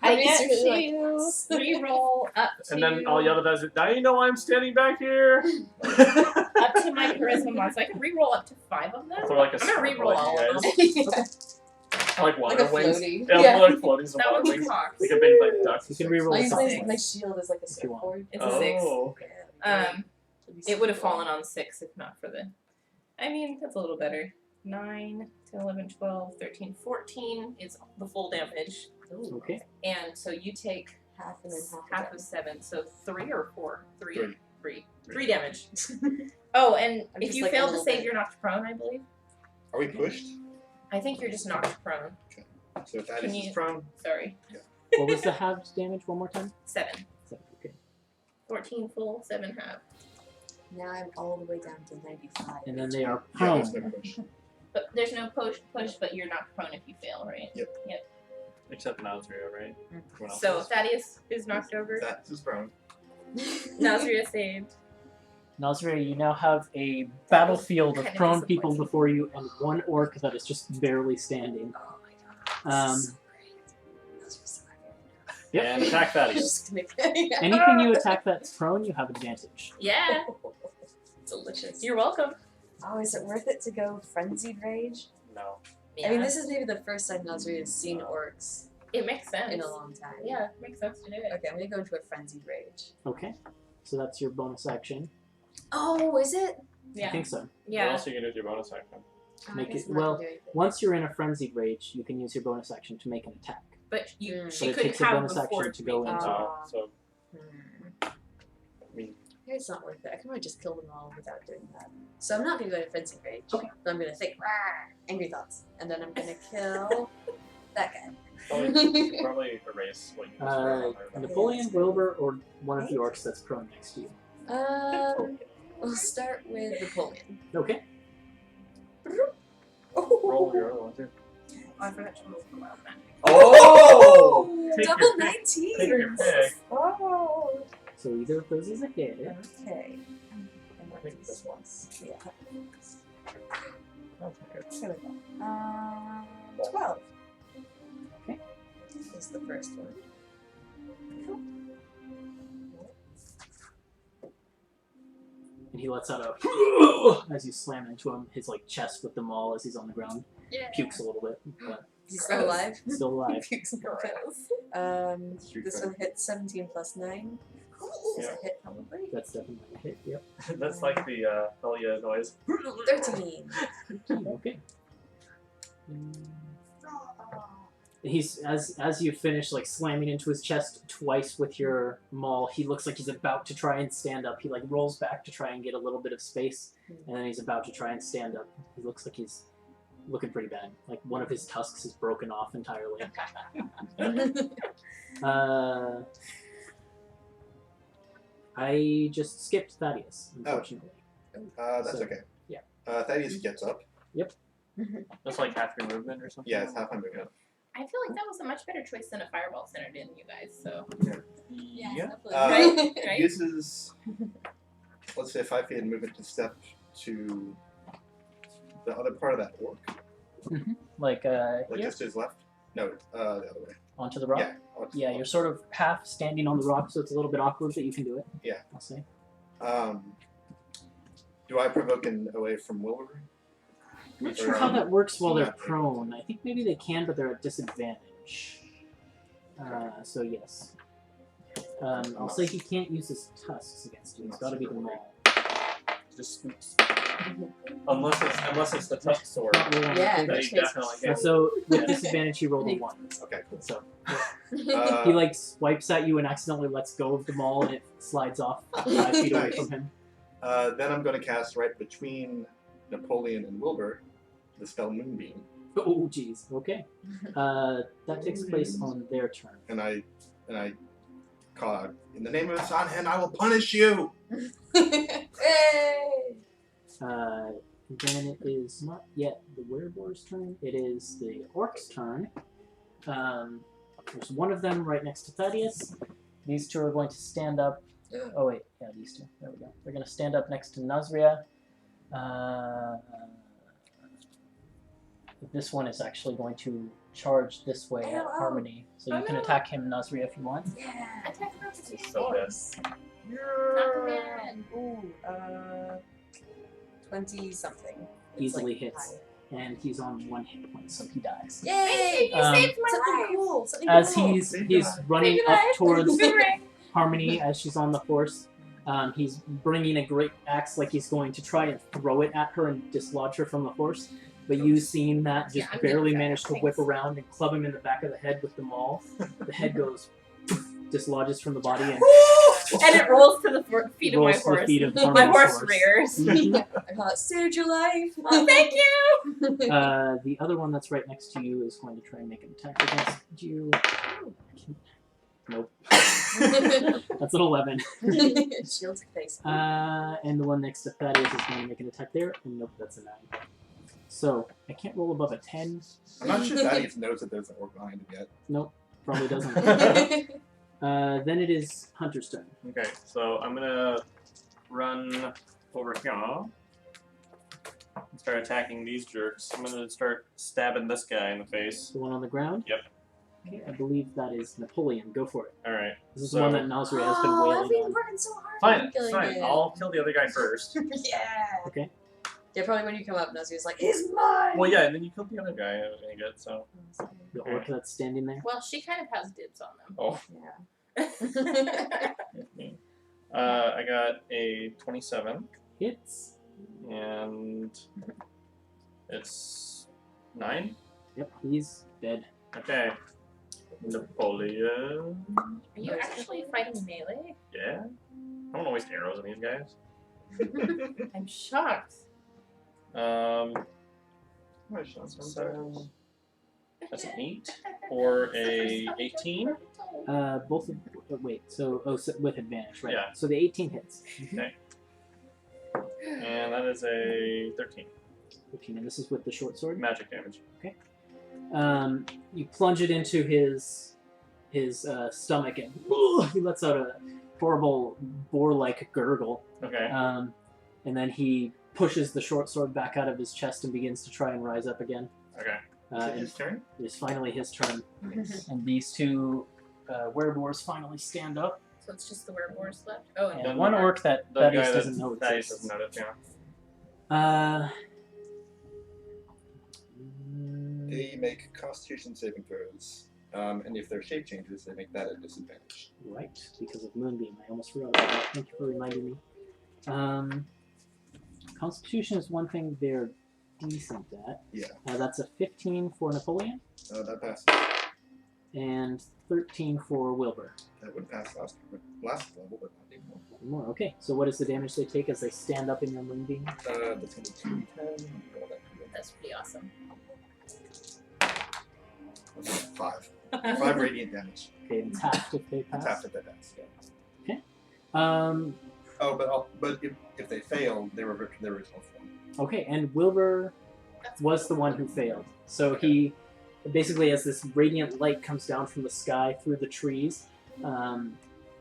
I get Harmony's really to reroll up to And then all the other guys are, now you know I'm standing back here. up to my charisma mod, so I can reroll up to 5 of them. Throw like a I'm gonna sword reroll at all you of guys. them. Like like water a wings. floaty. Yeah, Yeah. like floating some That water would be wings. cocked. Like a big like duck. You can reroll My, a my, 6. my shield is like a If you want. surfboard. It's a 6. Oh. It would have fallen on 6 if not for the. I mean, that's a little better. 9, 10, 11, 12, 13, 14 is the full damage. Ooh. Okay. And so you take Half and then half of 7, so 3 or 4? 3. Three. 3. 3 damage. Oh, and I'm if just you like a fail to little save, bit. you're knocked prone, I believe. Are we pushed? I think you're just knocked prone. So if that Can is you- prone, Sorry. What was the halved damage one more time? 7. 7. Okay. 14 full, 7 half. Now I'm all the way down to 95. And then they are yeah, there's prone. no push. But there's no push, but you're knocked prone if you fail, right? Except Nazria, right? Everyone else So is. Thaddeus is knocked over. That is prone. Nazria saved. Nazria, you now have a battlefield of Kinda prone people disappointing. before you and 1 orc that is just barely standing. Oh my god. Um, This is so great. Those are so happy. Yep. And attack I'm Thaddeus. just gonna yeah. Anything you attack that's prone, you have advantage. Yeah. Delicious. You're welcome. Oh, is it worth it to go frenzied rage? No. I mean, this is maybe the first time Nazri has seen orcs It makes sense. in a long time. Yeah, it makes sense to do it. Okay, I'm gonna go into a frenzied rage. Okay. So that's your bonus action. Oh, is it? I Yeah. think so. What Yeah. else are you gonna do with your bonus action? Oh, Make I guess it- I'm not gonna well, do anything. Once you're in a frenzied rage, you can use your bonus action to make an attack. But you, Mm. she But it couldn't takes a have bonus before action to make go it. into Ah. So Hmm. I mean, It's not worth it. I can probably just kill them all without doing that. So I'm not going to go to fencing rage. Okay. But I'm going to think, angry thoughts. And then I'm going to kill that guy. Probably erase what you just wrote on there. Napoleon, Wilbur, or one of the orcs that's prone next to you. We'll start with Napoleon. Okay. Roll your other one too. I forgot to roll for wild magic. Oh! Take Double your pick. 19! Take your pick. Oh! So either of those is a hit. Okay. And I think this one. Yeah. Okay. Here we go. 12. Okay. This is the first one. And he lets out a as you slam into him, his like chest with the maul as he's on the ground. Yeah. Pukes a little bit, but He's still alive. still alive. Pukes a little bit. Street This fighter. one hits 17 plus 9. Is Yeah. a hit probably. That's definitely a hit. Yep. That's like the hell yeah noise. 13. Okay. He's as you finish like slamming into his chest twice with your maul, he looks like he's about to try and stand up. He like rolls back to try and get a little bit of space, and then he's about to try and stand up. He looks like he's looking pretty bad. Like one of his tusks is broken off entirely. I just skipped Thaddeus, unfortunately. That's So, okay. yeah. Thaddeus gets up. That's like half your movement or something. Yeah, it's half my movement. I feel like that was a much better choice than a fireball centered in you guys. So Yeah. right, right. Uses, let's say, 5 feet of movement to step to the other part of that orc. Like Like here, just to his left? No, the other way. onto the rock. Yeah. Yeah, you're sort of half standing on the rock, so it's a little bit awkward, but you can do it. Yeah. I'll say. Do I provoke an away from Wilbur? I'm not sure how that works while they're prone. I think maybe they can, but they're at disadvantage. So yes. I'll say he can't use his tusks against you. It's got to be the maul. Just unless it's the tusk sword. Not rolling Yeah, anything. Then he definitely gets So with disadvantage, he rolled a 1. Okay, cool. So Uh, he like swipes at you and accidentally lets go of the maul, and it slides off 5 feet away Nice. from him. Then I'm going to cast right between Napoleon and Wilbur the spell Moonbeam, Oh, jeez. Okay. That takes place on their turn. and I call out, "In the name of Sanhen, I will punish you." Hey! Then it is not yet the werewolf's turn. It is the orc's turn. There's one of them right next to Thaddeus. These two are going to stand up. Oh wait, yeah, these two. There we go. They're going to stand up next to Nazria. This one is actually going to charge this way at Ow. Harmony. So you can no. attack him, Nazria, if you want. Yeah! Attack her with This two is so swords. bad. Not bad. Ooh, 20 something. It's Easily like hits. And he's on 1 hit point, so he dies. Yay! You saved my Something life. cool! Something As cool! he's running Saved up your life. towards Boomerang. Harmony as she's on the horse, he's bringing a great axe like he's going to try and throw it at her and dislodge her from the horse. But you, seeing that, just Yeah, I'm good barely with that. manage to whip Thanks. around and club him in the back of the head with the maul. The head goes, dislodges from the body and And it rolls to the feet of my rolls to the horse. feet of My Harmony's horse rears. Mhm. I call it saved your life! Oh, thank you. The other one that's right next to you is going to try and make an attack against you. Nope. That's an 11. Shields your face. And the one next to Thaddeus is going to make an attack there, and nope, that's a 9. So, I can't roll above a 10. I'm not sure Thaddeus knows that there's an orc behind him yet. Nope, probably doesn't. Then it is Hunter's turn. Okay, so I'm gonna run over here and start attacking these jerks. I'm gonna start stabbing this guy in the face. The one on the ground? Yep. Okay, I believe that is Napoleon. Go for it. Alright. This is So- the one that Nazria has been I've wailing been on. working so hard Fine, on killing fine. it. I'll kill the other guy first. Yeah! Okay. Yeah, probably when you come up, Nazia's like, he's mine! Well, yeah, and then you killed the other guy. I was gonna get so. The orc that's standing there. Well, she kind of has dibs on them. Oh. Yeah. I got a 27, Hits. and it's 9. Yep, he's dead. Okay. Napoleon. Are you actually fighting melee? Yeah. I don't want to waste arrows on these guys. I'm shocked. So that's an 8 or a 18. Both of wait. So with advantage, right? Yeah. So the 18 hits. Okay. And that is a 13. 13, and this is with the short sword. Magic damage. You plunge it into his stomach, and he lets out a horrible boar-like gurgle. Okay. And then he pushes the short sword back out of his chest and begins to try and rise up again. Okay. And his turn? it is finally his turn. Nice. And these two werewolves finally stand up. So it's just the werewolves left? Oh, and And one orc that The Thaddeus guy doesn't know Thaddeus exists. doesn't notice, yeah. They make Constitution saving throws, and if their shape changes, they make that a disadvantage. Right, because of Moonbeam. I almost forgot about that. Thank you for reminding me. Constitution is one thing they're decent at. Yeah. That's a 15 for Napoleon, That passes. and 13 for Wilbur. That would pass last level, but not anymore. More. Okay, so what is the damage they take as they stand up in your Moonbeam? That's going to be 2d10. that's pretty awesome. 5. 5 radiant damage. Okay, it's half if they pass. It's half of that pass. Yeah. But if they fail, they revert to their original form. Okay, and Wilbur was the one who failed. So he basically, as this radiant light comes down from the sky through the trees,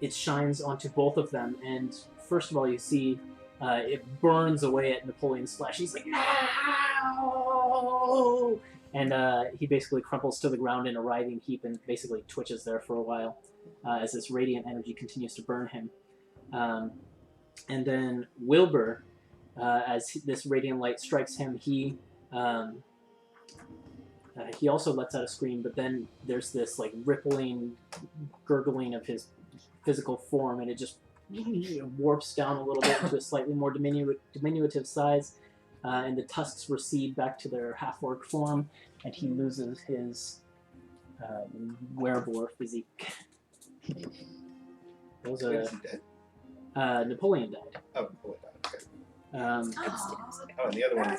it shines onto both of them. And first of all, you see it burns away at Napoleon's flesh. He's like, no! And he basically crumples to the ground in a writhing heap and basically twitches there for a while as this radiant energy continues to burn him. And then Wilbur, as this radiant light strikes him, he also lets out a scream, but then there's this like rippling, gurgling of his physical form, and it just warps down a little bit to a slightly more diminutive size, and the tusks recede back to their half-orc form, and he loses his werewolf physique. That was Is he dead? Napoleon died. Oh, Napoleon died. Okay. Oh, and the other one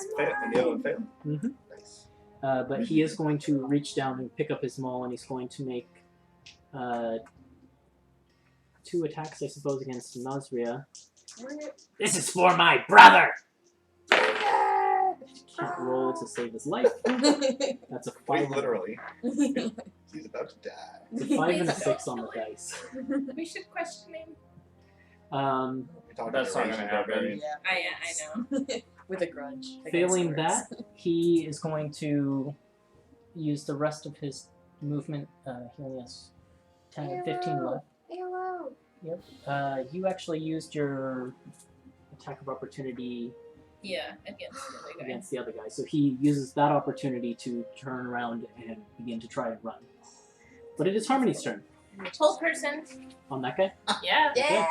failed. Mm-hmm. Nice. But he is going to reach down and pick up his maul, and he's going to make 2 attacks, I suppose, against Nazria. This is for my brother! Can't roll to save his life. That's a 5. Quite literally. He's about to die. It's a 5 and a 6 on the dice. We should question him. You're talking That's to not a gonna raging happen. barbarian. I know. With a grudge. against Failing orcs. that, he is going to use the rest of his movement. He only has 10 and 15 left. Hello. Yep. You actually used your attack of opportunity Yeah, against the other guy. against the other guy. So he uses that opportunity to turn around and begin to try and run. But it is Harmony's turn. Whole person. On that guy. Yeah. Yeah.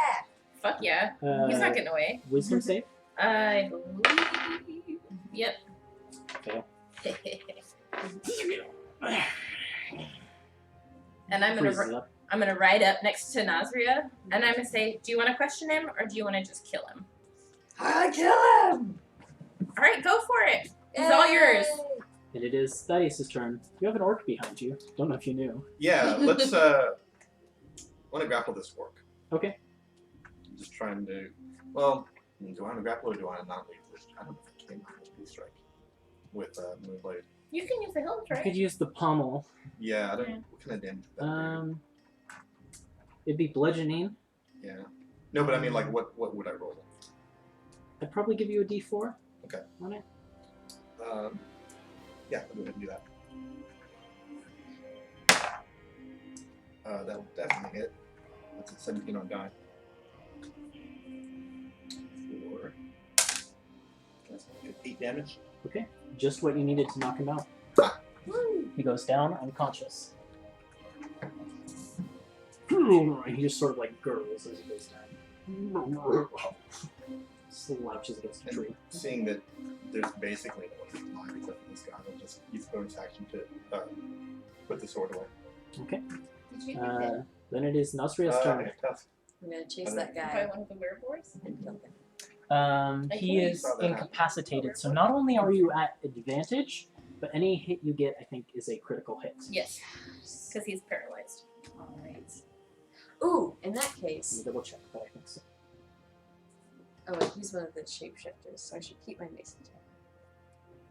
Fuck yeah. He's not getting away. Wisdom save. I believe. Yep. Fail. And I'm Freezes gonna up. ride up next to Nazria, and I'm gonna say, do you want to question him or do you want to just kill him? I kill him. All right, go for it. It's all yours. And it is Thaddeus' turn. You have an orc behind you. Don't know if you knew. Yeah, let's want to grapple this orc. Okay. Just trying to. Well, do I want to grapple or do I not leave this? I don't know if I can leave strike with Moonblade. You can use the hilt, You right? could use the pommel. Yeah, I don't. Yeah. What kind of damage would that do? It'd be bludgeoning. Yeah. No, but I mean, like, what would I roll? I'd probably give you a d4. Okay. On it. Yeah, I'll go ahead and do that. That'll definitely hit. That's a 17 on die. 4. That's 8 damage. Okay. Just what you needed to knock him out. He goes down unconscious. And he just sort of like gurgles as he goes down. Slouches against a tree. And seeing that there's basically no one alive except for this guy, I'll just use bonus action to put the sword away. Okay. Did you do that? Then it is Nasria's turn. Tough. I'm gonna chase that By guy one of the werewolves? and kill him. I He can is saw that happen. incapacitated, so not only are you at advantage, but any hit you get, I think, is a critical hit. Yes. Because he's paralyzed. Alright. Ooh, in that Let me case. double check, but I think so. Oh, wait, he's one of the shapeshifters, so I should keep my mace attack.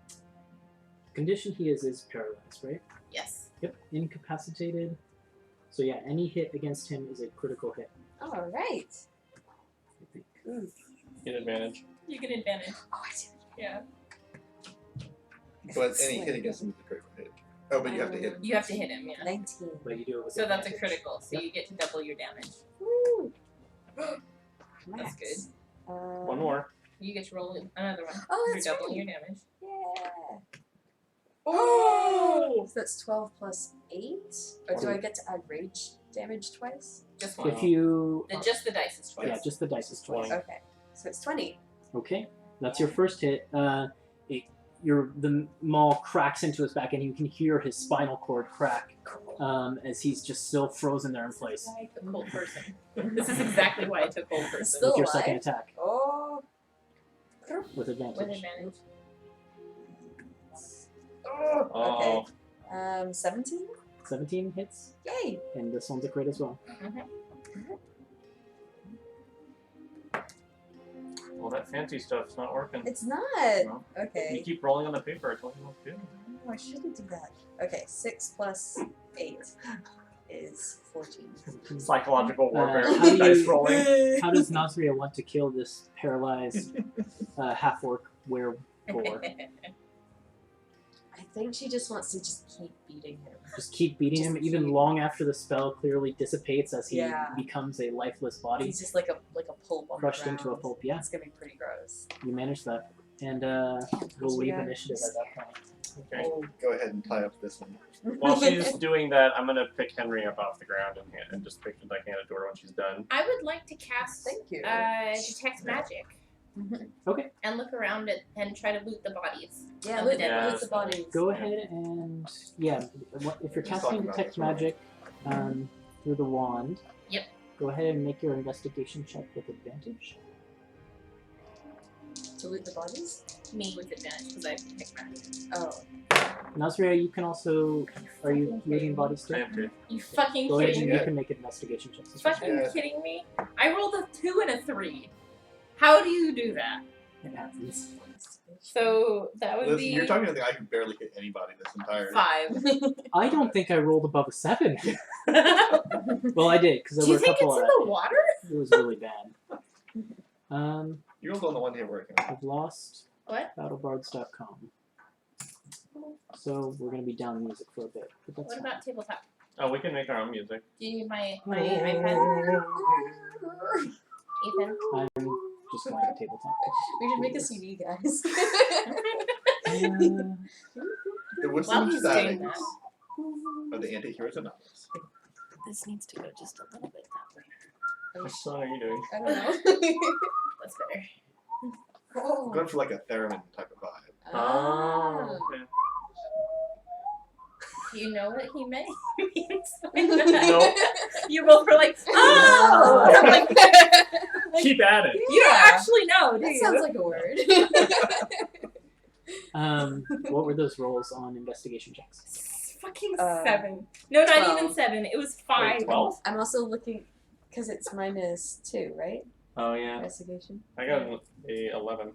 The condition he is paralyzed, right? Yes. Yep, incapacitated. So yeah, any hit against him is a critical hit, Alright. I think. Ooh. Get advantage. You get advantage. Oh, I see. Yeah. But any hit against him is a critical hit. Oh, but you have to hit him. You have to hit him, yeah. 19. But you do it with So that's a advantage. critical, so Yep. you get to double your damage. Woo! That's Max. good. One more. You get to roll another one. Oh, You're that's doubling right. your damage. Yeah. Oh! So that's 12 plus 8? Or do I get to add rage damage twice? Just one. If you... Just the dice is twice. Yeah, just the dice is twice. 20. Okay. So it's 20. Okay, that's your first hit. The maul cracks into his back, and you can hear his spinal cord crack as he's just still frozen there in place. I took cold person. This is exactly why I took cold person. Still With your alive? second attack, Oh. with advantage. With advantage. Oh. Okay. 17? 17 hits, Yay! and this one's a crit as well. Well, that fancy stuff's not working. It's not! No. Okay. You keep rolling on the paper. I told you what to do. Oh, I shouldn't do that. Okay, 6 plus 8 is 14. Psychological warfare. how do Dice you- rolling. How does Nazria want to kill this paralyzed half-orc wereboar? I think she just wants to just keep beating him. Just keep beating him, Just even keep- long after the spell clearly dissipates as he Yeah. becomes a lifeless body, He's just like a pulp on crushed the into a ground. pulp. Yeah, It's gonna be pretty gross. you manage that. And we'll leave initiative at that point. Okay. Oh. Go ahead and tie up this one. While she's doing that, I'm gonna pick Henry up off the ground and just pick like hand it to her when she's done. I would like to cast Thank you. detect magic. Okay. And look around it and try to loot the bodies. Yeah, of look the dead Yeah. at the bodies. Go ahead and if you're Just casting talking about detect this, right? magic through the wand, Yep. go ahead and make your investigation check with advantage. To loot the bodies? Me with advantage because I detect magic. Oh. Nazria, you can also. Are you looting bodies I too? am too. You fucking Go ahead kidding and me? you can make investigation checks. as well. Fucking Yeah. kidding me? I rolled a 2 and a 3. How do you do that? It happens. So that would Listen, be you're talking to the I can barely hit anybody this entire. 5. I don't think I rolled above a 7. Well, I did because there Do you were a think it's couple in of. the water? It was really bad. You rolled on the one hit working. I've lost What? BattleBards.com. So we're gonna be down music for a bit, but that's What fine. about tabletop? Oh, we can make our own music. Do you need my iPad? Ethan? I'm just going to tabletop. We should make a CD, guys. There was While some he's doing static that. of the Antiheroes Anonymous. This needs to go just a little bit that way. What song are you doing? I don't know. That's better. Oh. I'm going for like a theremin type of vibe. Ah. Okay. Do you know what he meant? Nope. You both were like, oh! And I'm like, Keep at it. you don't actually know, do That you? sounds like a word. What were those rolls on investigation checks? Fucking 7. 7. No, not 12. even 7. It was 5. Wait, 12? I'm also looking, because it's -2, right? Oh yeah. Investigation. I got a 11.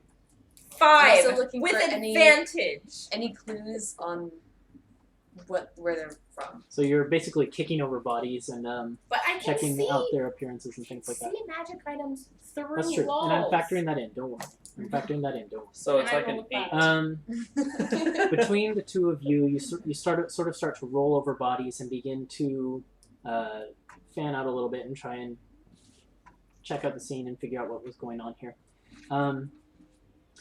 5 also looking with for any- advantage. Any clues on where they're from? So you're basically kicking over bodies and But I can checking see, out their appearances and things like that. see magic items through That's true, walls. and I'm factoring that in. Don't worry, I'm factoring that in. Don't worry. So it's And I like an rolled 8. 5. Between the two of you, you sort of start to roll over bodies and begin to fan out a little bit and try and check out the scene and figure out what was going on here. Can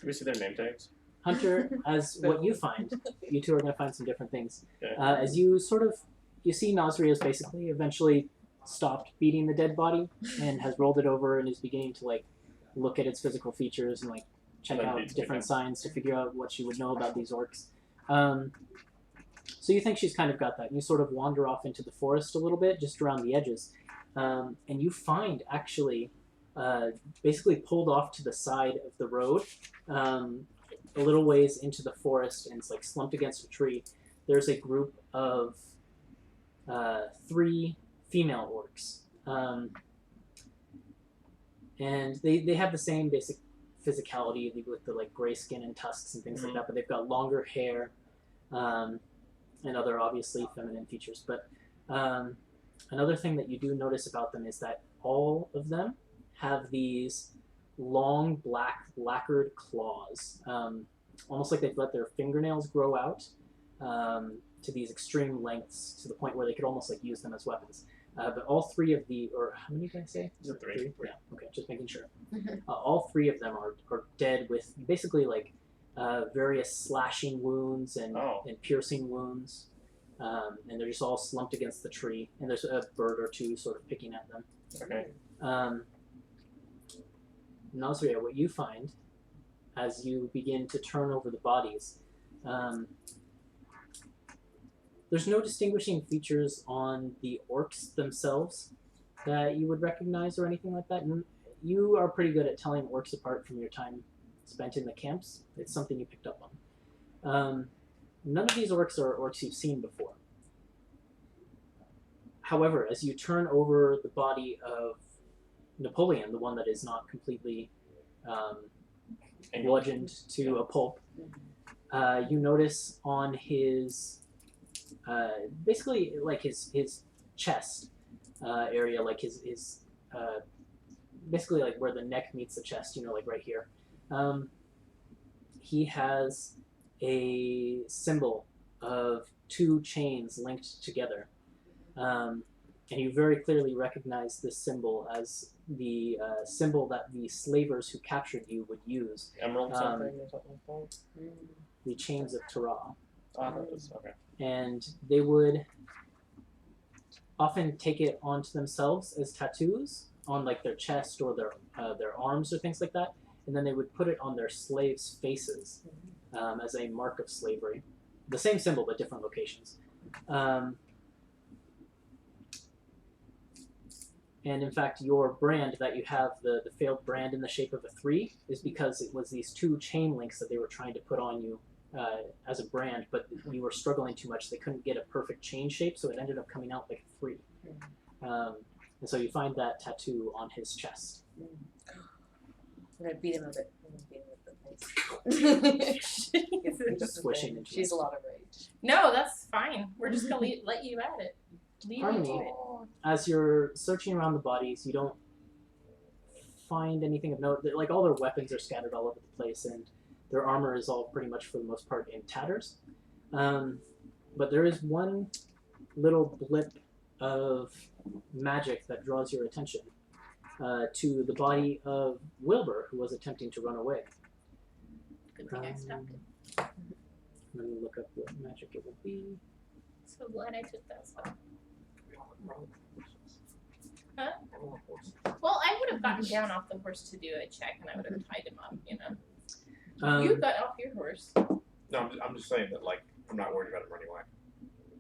we see their name tags? Hunter, as what you find, you two are going to find some different things. Okay. As you you see Nazria's basically eventually stopped beating the dead body and has rolled it over and is beginning to like look at its physical features and like check Then out beats different it. signs to figure out what she would know about these orcs. So you think she's kind of got that. You sort of wander off into the forest a little bit, just around the edges. and you find actually, basically pulled off to the side of the road, a little ways into the forest, and it's like slumped against a tree. There's a group of 3 female orcs, and they have the same basic physicality with the like gray skin and tusks and things like that, but they've got longer hair, and other obviously feminine features. But another thing that you do notice about them is that all of them have these long black lacquered claws, almost like they've let their fingernails grow out to these extreme lengths, to the point where they could almost like use them as weapons. But all 3 of the, or how many did I say? Is it 3? Yeah, okay, just making sure. All 3 of them are dead with basically like various slashing wounds and piercing wounds. And they're just all slumped against the tree, and there's a bird or 2 sort of picking at them. Okay. Nazria, what you find as you begin to turn over the bodies, there's no distinguishing features on the orcs themselves that you would recognize or anything like that. And you are pretty good at telling orcs apart from your time spent in the camps. It's something you picked up on. None of these orcs are orcs you've seen before. However, as you turn over the body of Napoleon, the one that is not completely bludgeoned to a pulp, you notice on his basically like his chest area, like his basically like where the neck meets the chest, like right here, he has a symbol of 2 chains linked together, and you very clearly recognize this symbol as the symbol that the slavers who captured you would use. Emerald something or something like that? The chains of Torah. That is, okay. And they would often take it onto themselves as tattoos on like their chest or their arms or things like that, and then they would put it on their slaves' faces as a mark of slavery. The same symbol but different locations. And in fact, your brand that you have, the failed brand in the shape of a 3, is because it was these 2 chain links that they were trying to put on you as a brand, but you were struggling too much. They couldn't get a perfect chain shape, so it ended up coming out like a 3. And so you find that tattoo on his chest. I'm gonna beat him a bit. I'm gonna beat him with the face. Swishing into She's a lot of rage. No, that's fine. We're just gonna let you at it. Leave you to Harmony, it. as you're searching around the bodies, you don't find anything of note. Like all their weapons are scattered all over the place, and their armor is all pretty much for the most part in tatters. But there is one little blip of magic that draws your attention to the body of Wilbur, who was attempting to run away. Good thing I stopped it. Let me look up what magic it would be. So glad I took that stuff. Huh? Well, I would have gotten down off the horse to do a check, and I would have tied him up, You got off your horse. No, I'm just saying that, like, I'm not worried about him running away.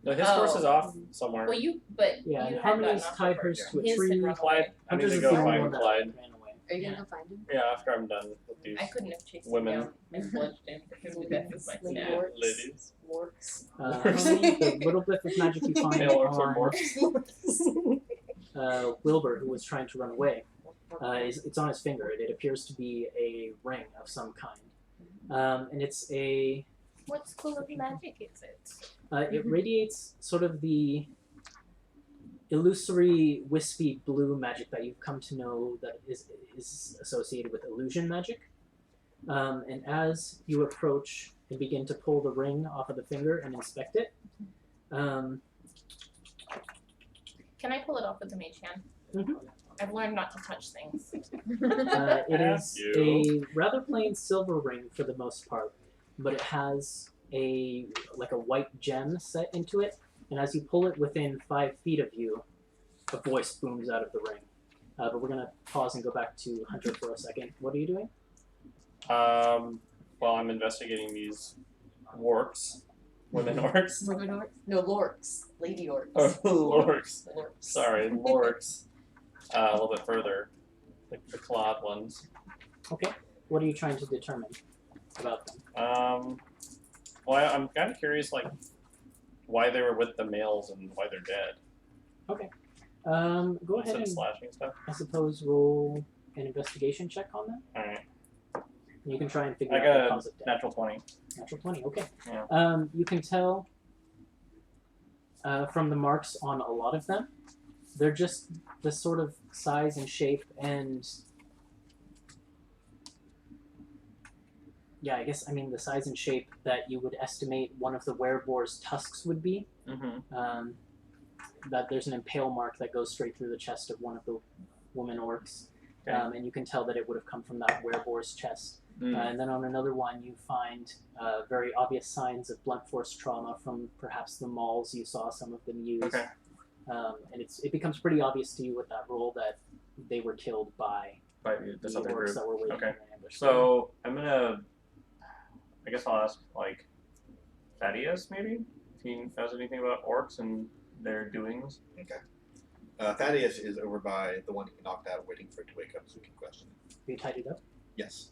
No, his horse is off somewhere. Well, Yeah, you and had Harmony's gotten off tied the hers horse. to a His tree. had run Clyde, away. I need Hunter's to is go the only find one that Clyde. ran away. Are you Yeah. gonna go find him? Yeah, after I'm done with these I couldn't have chased women. him down and bludgeoned him because the death is my Lady snap. orcs. ladies. Warts. Harmony, the little blip of magic you find Male orcs are on more. Wilbur, who was trying to run away, it's on his finger. It appears to be a ring of some kind. And it's a... What school of magic is it? it radiates sort of the illusory, wispy blue magic that you've come to know that is associated with illusion magic. And as you approach and begin to pull the ring off of the finger and inspect it, Can I pull it off with the mage hand? Mhm. I've learned not to touch things. it is a rather plain silver ring for the most part, but it has a white gem set into it, and as you pull it within 5 feet of you, a voice booms out of the ring. But we're gonna pause and go back to Hunter for a second. What are you doing? Well, I'm investigating these warps. Women orcs. Women orcs? No, lorks. Lady orcs. Oh, lorks. Lorks. Sorry, lorks. a little bit further, like the clawed ones. Okay. What are you trying to determine about them? Well, I'm kind of curious, like, why they were with the males and why they're dead. Okay. Go ahead Instead of and, slashing stuff. I suppose, roll an investigation check on them. All right. You can try and figure I out got the a cause of death. natural 20. Natural 20, okay. Yeah. You can tell from the marks on a lot of them, they're just the sort of size and shape and... Yeah, I guess, I mean, the size and shape that you would estimate one of the wereboar's tusks would be. Mm-hmm. That there's an impale mark that goes straight through the chest of one of the woman orcs. Okay. And you can tell that it would have come from that wereboar's chest. And then on another one, you find very obvious signs of blunt force trauma from perhaps the mauls you saw some of them use. Okay. And it becomes pretty obvious to you with that roll that they were killed by This the other orcs group. that were waiting Okay. in an ambush. So I'm gonna. I guess I'll ask like Thaddeus maybe if he knows anything about orcs and their doings. Okay. Thaddeus is over by the one he knocked out, waiting for it to wake up so we can question it. Have you tied it up? Yes.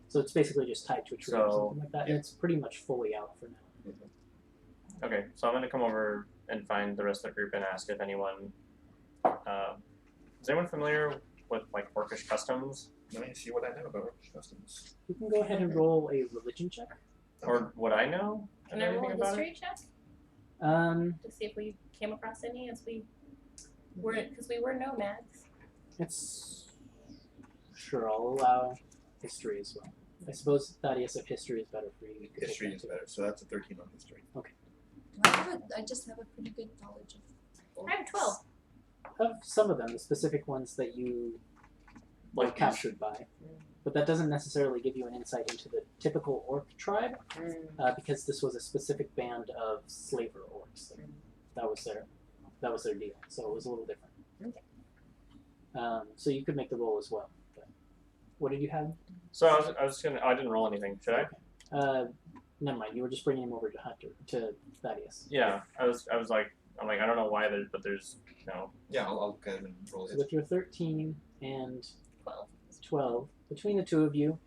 So it's basically just tied to a tree or So- something like that, yeah. and it's pretty much fully out for now. Okay, so I'm gonna come over and find the rest of the group and ask if anyone. Is anyone familiar with like orcish customs, Let me see what I know about Orcish customs. You can go ahead and roll a religion check. or what I know? Can I roll anything a about history check to see if we came across any as we were, because we were nomads. It's sure I'll allow history as well. I suppose Thaddeus, if history is better for you, you could take History that is too. better, so that's a 13 on history. I just have a pretty good knowledge of. I have 12. Of some of them, the specific ones that you were Like captured by, but that doesn't necessarily give you an insight into the typical orc tribe, because this was a specific band of slaver orcs. That was their deal. So it was a little different. Okay. So you could make the roll as well. But what did you have? So I was gonna. Oh, I didn't roll anything. Should I? Never mind. You were just bringing him over to Thaddeus. Yeah. I was like. I'm like I don't know why there's but there's no. Yeah, I'll go ahead and roll So it. with your 13 and 12. 12, between the two of you,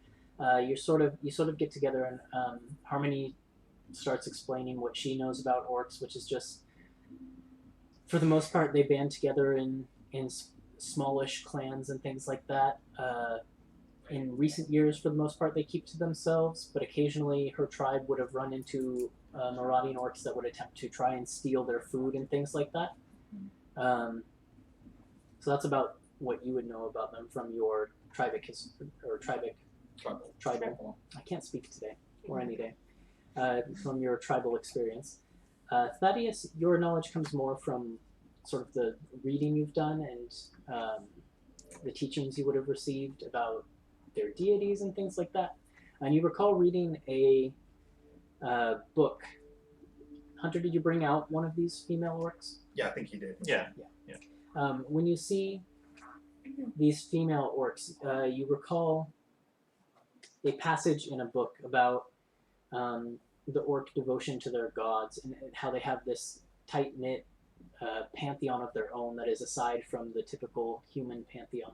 you sort of get together, and Harmony starts explaining what she knows about orcs, which is just, for the most part, they band together in smallish clans and things like that. In recent years, for the most part, they keep to themselves, but occasionally her tribe would have run into marauding orcs that would attempt to try and steal their food and things like that. So that's about what you would know about them from your tribal. I can't speak today or any day. From your tribal experience. Thaddeus, your knowledge comes more from sort of the reading you've done and the teachings you would have received about their deities and things like that. And you recall reading a book. Hunter, did you bring out one of these female orcs? Yeah, I think he did. Yeah. When you see these female orcs, you recall a passage in a book about the orc devotion to their gods and how they have this tight-knit pantheon of their own that is aside from the typical human pantheon.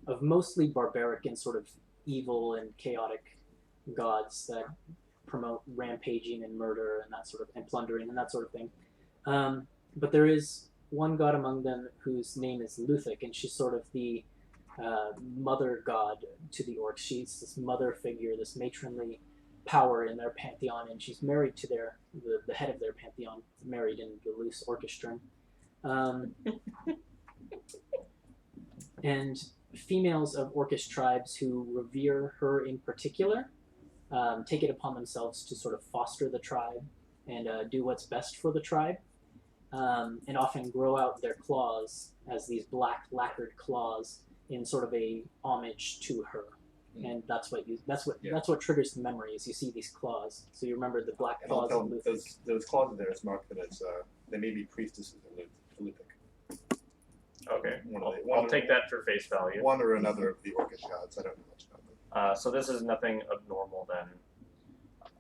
Of mostly barbaric and sort of evil and chaotic gods that promote rampaging and murder and that sort of and plundering and that sort of thing. But there is one god among them whose name is Luthik, and she's sort of the mother god to the orcs. She's this mother figure, this matronly power in their pantheon, and she's married to the head of their pantheon, married in the loose orchestrum. And females of orcish tribes who revere her in particular take it upon themselves to sort of foster the tribe and do what's best for the tribe, and often grow out their claws as these black lacquered claws in sort of a homage to her. And that's what triggers the memory is you see these claws. So you remember the black And I'll claws tell of them Luthik. those clauses there is marked that as they may be priestesses of Luthik. Okay. One I'll, of the- one I'll of- take that for face value. One or another of the orcish gods. I don't know much about them. So this is nothing abnormal then.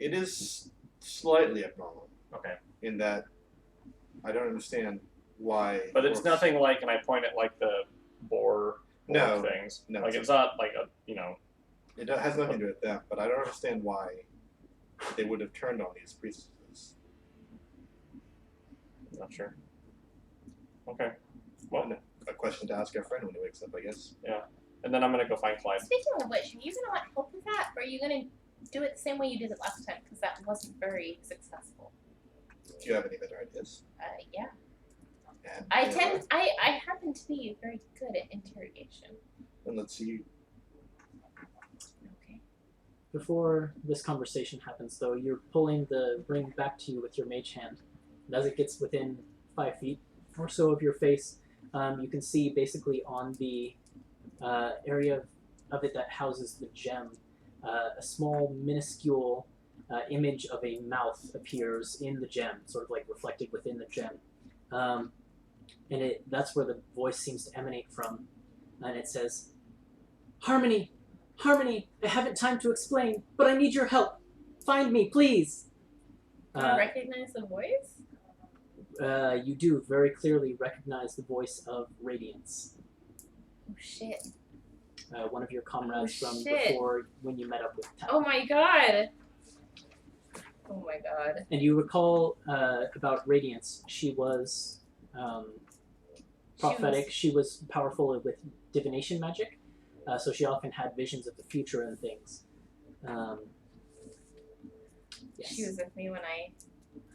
It is slightly abnormal Okay. in that I don't understand why. But it's orcs- nothing like, and I point at like the boar No, things. no, Like it's- it's not like a, you know. It has nothing to do with them, but I don't understand why they would have turned on these priestesses. Not sure. Okay. Well, A question to ask our friend when he wakes up, I guess. and then I'm gonna go find Clyde. Speaking of which, are you gonna want help with that, or are you gonna do it the same way you did it last time? Because that wasn't very successful. Do you have any better ideas? Yeah. And, I happen to be very good at interrogation. And let's see. Okay. Before this conversation happens, though, you're pulling the ring back to you with your mage hand. And as it gets within 5 feet or so of your face, you can see basically on the area of it that houses the gem, a small, minuscule image of a mouth appears in the gem, sort of like reflected within the gem. And that's where the voice seems to emanate from. And it says, Harmony! Harmony! I haven't time to explain, but I need your help. Find me, please! Do I recognize the voice? You do very clearly recognize the voice of Radiance, Oh shit. one of your comrades from shit. before when you met up with Tal. Oh my god. Oh my god. And you recall about Radiance, she was prophetic, she was powerful with divination magic, so she often had visions of the future and things. Yes. She was with me when I.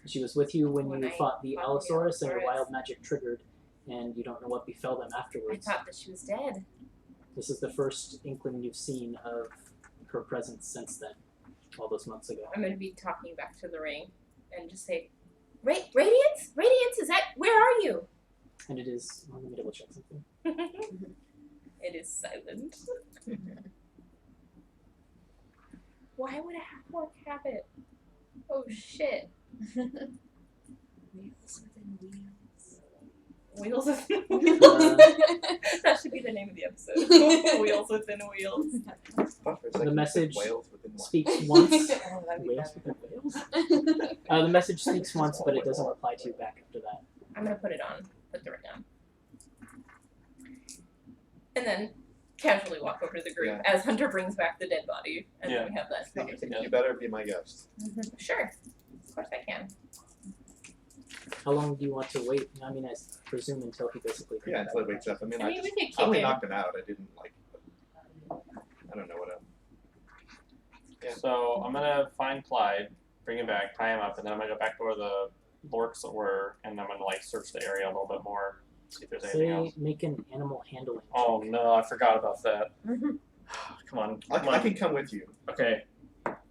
She was with you when When you I fought the fought the Allosaurus and your Allosaurus. wild magic triggered, and you don't know what befell them I afterwards. thought that she was dead. This is the first inkling you've seen of her presence since then, all those months ago. I'm gonna be talking back to the ring and just say, Radiance? Radiance, is that. Where are you? And it is. Let me double check something. It is silent. Why would a half-orc have it? Oh shit. Wheels within wheels. Wheels within wheels. That should be the name of the episode. Wheels within wheels. I thought for a second The you said message whales within one. speaks once. Oh, that'd be Whales better. within whales? The message speaks once, but it doesn't reply to you back after that. I'm gonna put it on. Put the ring on. And then casually walk over to the group as Hunter brings back the dead body, and then we have that conversation. You better be my guest. Sure. Of course I can. How long do you want to wait? I mean, I presume until he basically comes Yeah, back. until it wakes up. I mean, I mean, we could I keep only him. knocked him out. I didn't like. I don't know what else. Yeah. So I'm gonna find Clyde, bring him back, tie him up, and then I'm gonna go back to where the lorks were, and I'm gonna like search the area a little bit more, see if there's anything else. Make an animal handling. Oh no, I forgot about that. Come on, come I on. can come with you. Okay,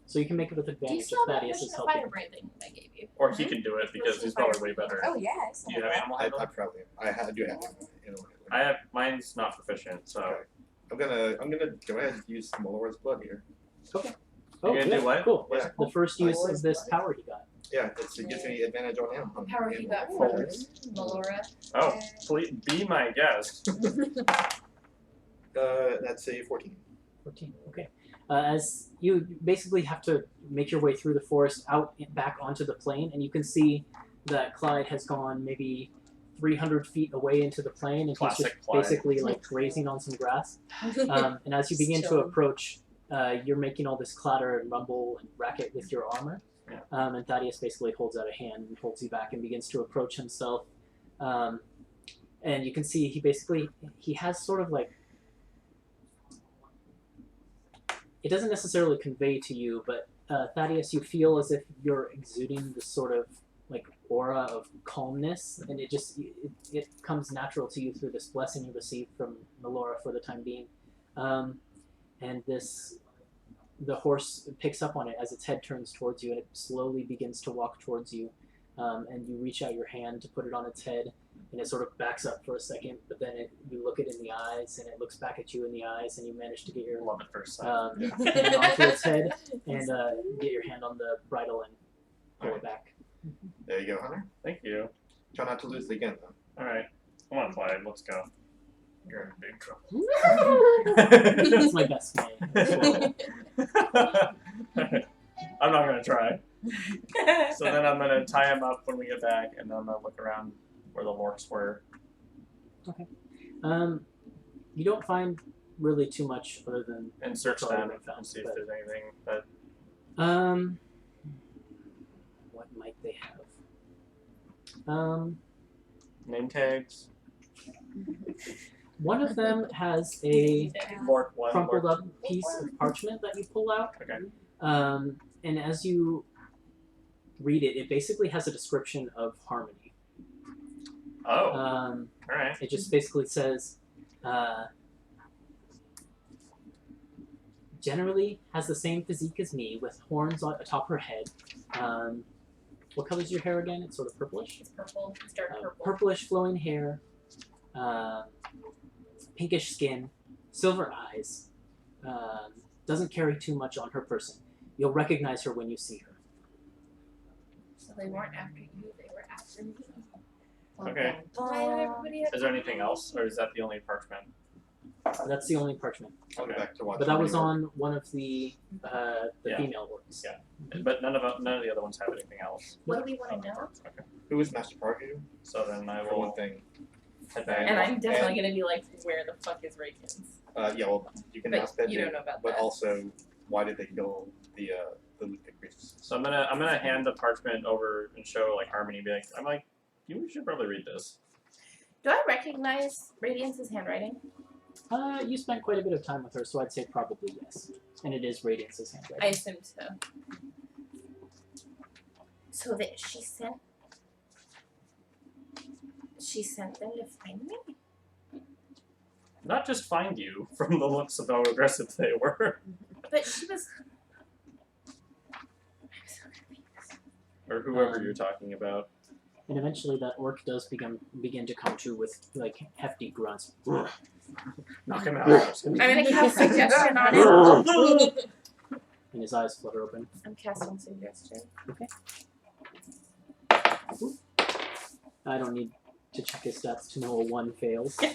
So you can make it with Do you advantage if still have that Thaddeus potion is of helping. fire breathing that I gave you? or he can do it because he's probably way better. Oh yeah, I saw Do you have that. animal I handling? probably I do have animal handling. I have mine's not proficient, so Okay. I'm gonna go ahead and use Malora's blood here. Oh, You're gonna yeah, do what? cool. Yeah. The first use Lord's of this blood? power he got. Yeah, it gives me advantage on him. What power you got Ooh. first, Melora? oh, please be my guest. That's a 14. 14. Okay. As you basically have to make your way through the forest out and back onto the plain, and you can see that Clyde has gone maybe 300 feet away into the plain, and he's Classic just Clyde. basically like grazing on some grass. And as you begin to Chilling. approach, you're making all this clatter and rumble and racket with your armor. Yeah. And Thaddeus basically holds out a hand and holds you back and begins to approach himself. And you can see he has sort of like, it doesn't necessarily convey to you, but Thaddeus, you feel as if you're exuding this sort of like aura of calmness, and it comes natural to you through this blessing you received from Melora for the time being. And the horse picks up on it as its head turns towards you, and it slowly begins to walk towards you. And you reach out your hand to put it on its head, and it sort of backs up for a second, but then you look it in the eyes, and it looks back at you in the eyes, and you manage to get your Love at first sight. hand onto its head and get your hand on the bridle and pull it back. There you go, Hunter. Thank you. Try not to lose it again, though. All right, come on, Clyde, let's go. You're in big trouble. That's my best man. I'm not gonna try. So then I'm gonna tie him up when we get back, and then I'm gonna look around where the lorks were. You don't find really too much other than And search That's all them I found, and see if but- there's anything that. what might they have? Name tags. One of them has a Lork 1, crumpled Lork up piece of parchment that you pull out. Okay. And as you read it, it basically has a description of Harmony. Oh, alright. It just basically says, generally has the same physique as me, with horns atop her head. What color is your hair again? It's sort of purplish. It's purple. It's dark purple. Purplish flowing hair, pinkish skin, silver eyes. Doesn't carry too much on her person. You'll recognize her when you see her. So they weren't after you, they were after me. Okay. Why did everybody have Is there anything else, or is that the only parchment? That's the only parchment. I'll go Okay. back to watch. But that was Harmony on one of the Yeah. female orcs. Yeah. But none of the other ones have anything else. What do we want to know? Okay. work. Who is Master Pargu? So then I For one will thing. head back. And I'm definitely gonna be like, where the fuck is Radiance? Yeah, well, you can But ask that. you don't know about But that. also, why did they kill the Lutheran priests? So I'm gonna hand the parchment over and show like Harmony. I'm like, you should probably read this. Do I recognize Radiance's handwriting? You spent quite a bit of time with her, so I'd say probably yes. And it is Radiance's I handwriting. assumed so. So that she sent them to find me? Not just find you from the looks of how aggressive they were, But she was. I'm so confused. or whoever you're talking about. And eventually that orc does begin to come to with like hefty grunts. Knock him out. I'm gonna cast suggestion on it. And his eyes flutter open. I'm casting suggestion. I don't need to check his stats to know a 1 fails. Damn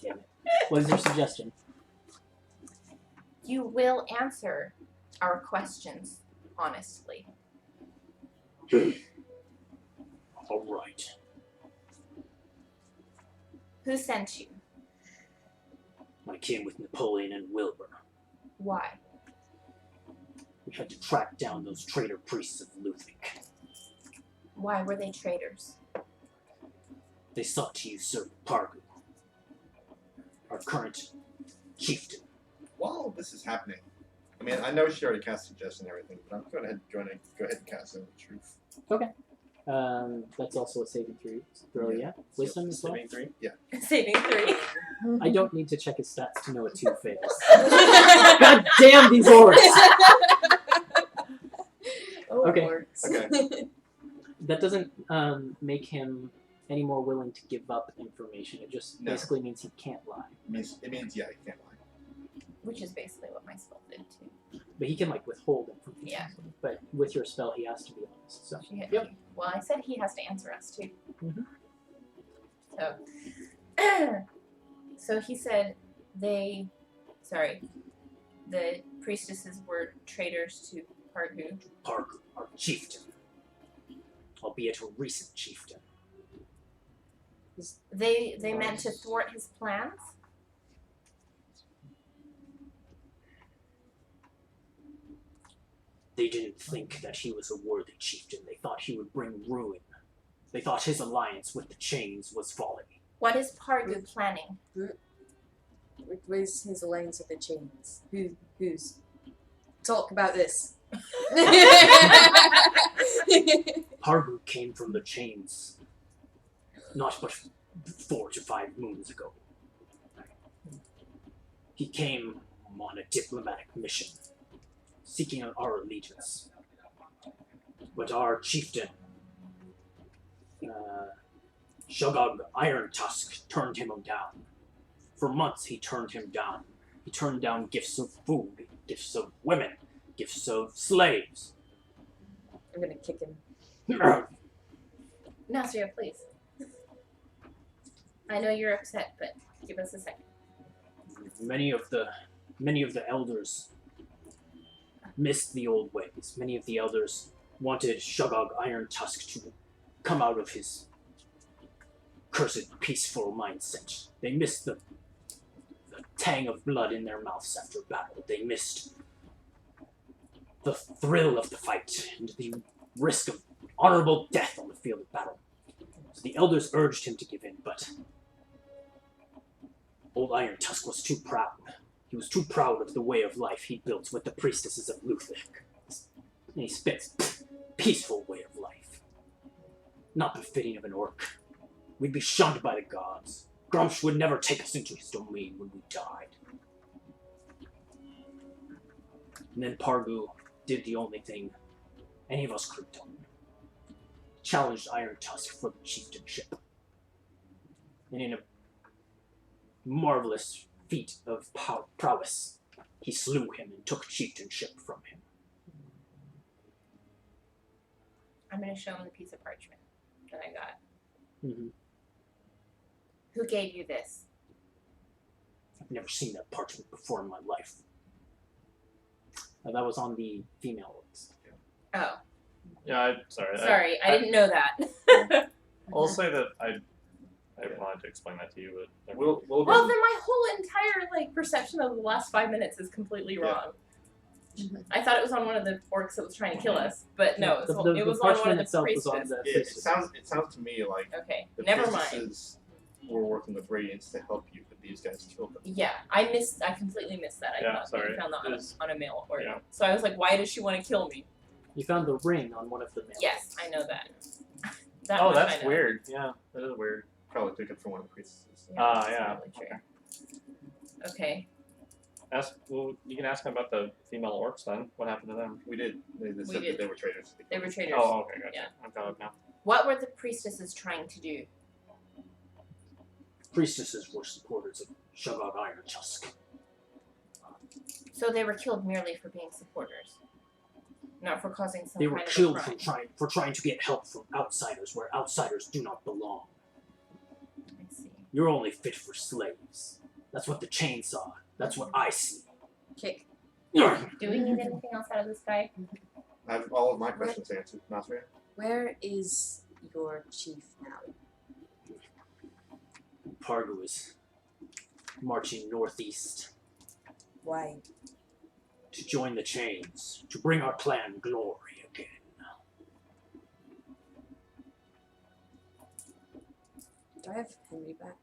it. What is your suggestion? You will answer our questions honestly. Alright. Who sent you? I came with Napoleon and Wilbur. Why? We had to track down those traitor priests of Luthvik. Why were they traitors? They sought to usurp Pargu, our current chieftain. While this is happening, I mean, I know she already cast suggestion and everything, but I'm go ahead and cast in the truth. That's also a saving throw, yeah? Wisdom as well? Saving 3. Saving 3. I don't need to check his stats to know a 2 fails. God damn these orcs! Okay. Okay. That doesn't make him any more willing to give up information. It just No. basically means he can't lie. It means yeah, you can't lie. Which is basically what my spell did too. But he can like withhold information. Yeah. But with your spell, he has to be honest. So She had, Yep. Well, I said he has to answer us too. Mhm. So, so he said the priestesses were traitors to Pargu. Pargu, our chieftain, albeit a recent chieftain. They meant to thwart his plans. They didn't think that he was a worthy chieftain. They thought he would bring ruin. They thought his alliance with the chains was folly. What is Pargu planning? Where's his alliance with the chains? Who's? Talk about this. Pargu came from the chains not but 4 to 5 moons ago. He came on a diplomatic mission, seeking our allegiance. But our chieftain, Shogog Iron Tusk, turned him down. For months he turned him down. He turned down gifts of food, gifts of women, gifts of slaves. I'm gonna kick him. Nasria, please. I know you're upset, but give us a second. Many of the elders missed the old ways. Many of the elders wanted Shogog Iron Tusk to come out of his cursed peaceful mindset. They missed the tang of blood in their mouths after battle. They missed the thrill of the fight and the risk of honorable death on the field of battle. So the elders urged him to give in, but old Iron Tusk was too proud. He was too proud of the way of life he built with the priestesses of Luthik. And he spits, peaceful way of life. Not befitting of an orc. We'd be shunned by the gods. Grumsh would never take us into his domain when we died. And then Pargu did the only thing any of us could have done. Challenged Iron Tusk for the chieftainship. And in a marvelous feat of prowess, he slew him and took chieftainship from him. I'm going to show him the piece of parchment that I got. Mm-hmm. Who gave you this? I've never seen that parchment before in my life. That was on the female orcs. Oh, Yeah, sorry. sorry. I didn't know that. I'll say that I wanted to explain that to you, but We'll Well, go. then my whole entire perception of the last 5 minutes is completely wrong. I thought it was on one of the orcs that was trying to kill us, but no, it was, the it was on one parchment of the itself was on priestesses. the It sounds to me like Okay, the never mind. priestesses were working with Radiance to help you, but these guys killed them. Yeah, I completely missed that. I Yeah, thought that sorry. you found that It is- on a male orc. yeah. So I was like, why does she want to kill me? You found the ring on one of the male Yes, orcs. I know that. That oh, much that's I know. weird. Yeah, that is weird. Probably took it from one of the priestesses. Ah, that's yeah. probably true. Okay. Well, you can ask him about the female orcs then. What happened to them? We did. They said did. that they were traitors. They were traitors. Oh, okay, gotcha. Yeah. I'm caught up now. What were the priestesses trying to do? Priestesses were supporters of Shogog Iron Tusk. So they were killed merely for being supporters, not for causing some They were kind killed of a crime. for trying to get help from outsiders where outsiders do not belong. I see. You're only fit for slaves. That's what the chainsaw. That's what I see. Kick. Do we need anything else out of this guy? I have all of my questions answered, Nasria. Where is your chief now? Pargu is marching northeast Why? to join the chains, to bring our clan glory again. Do I have Henry back?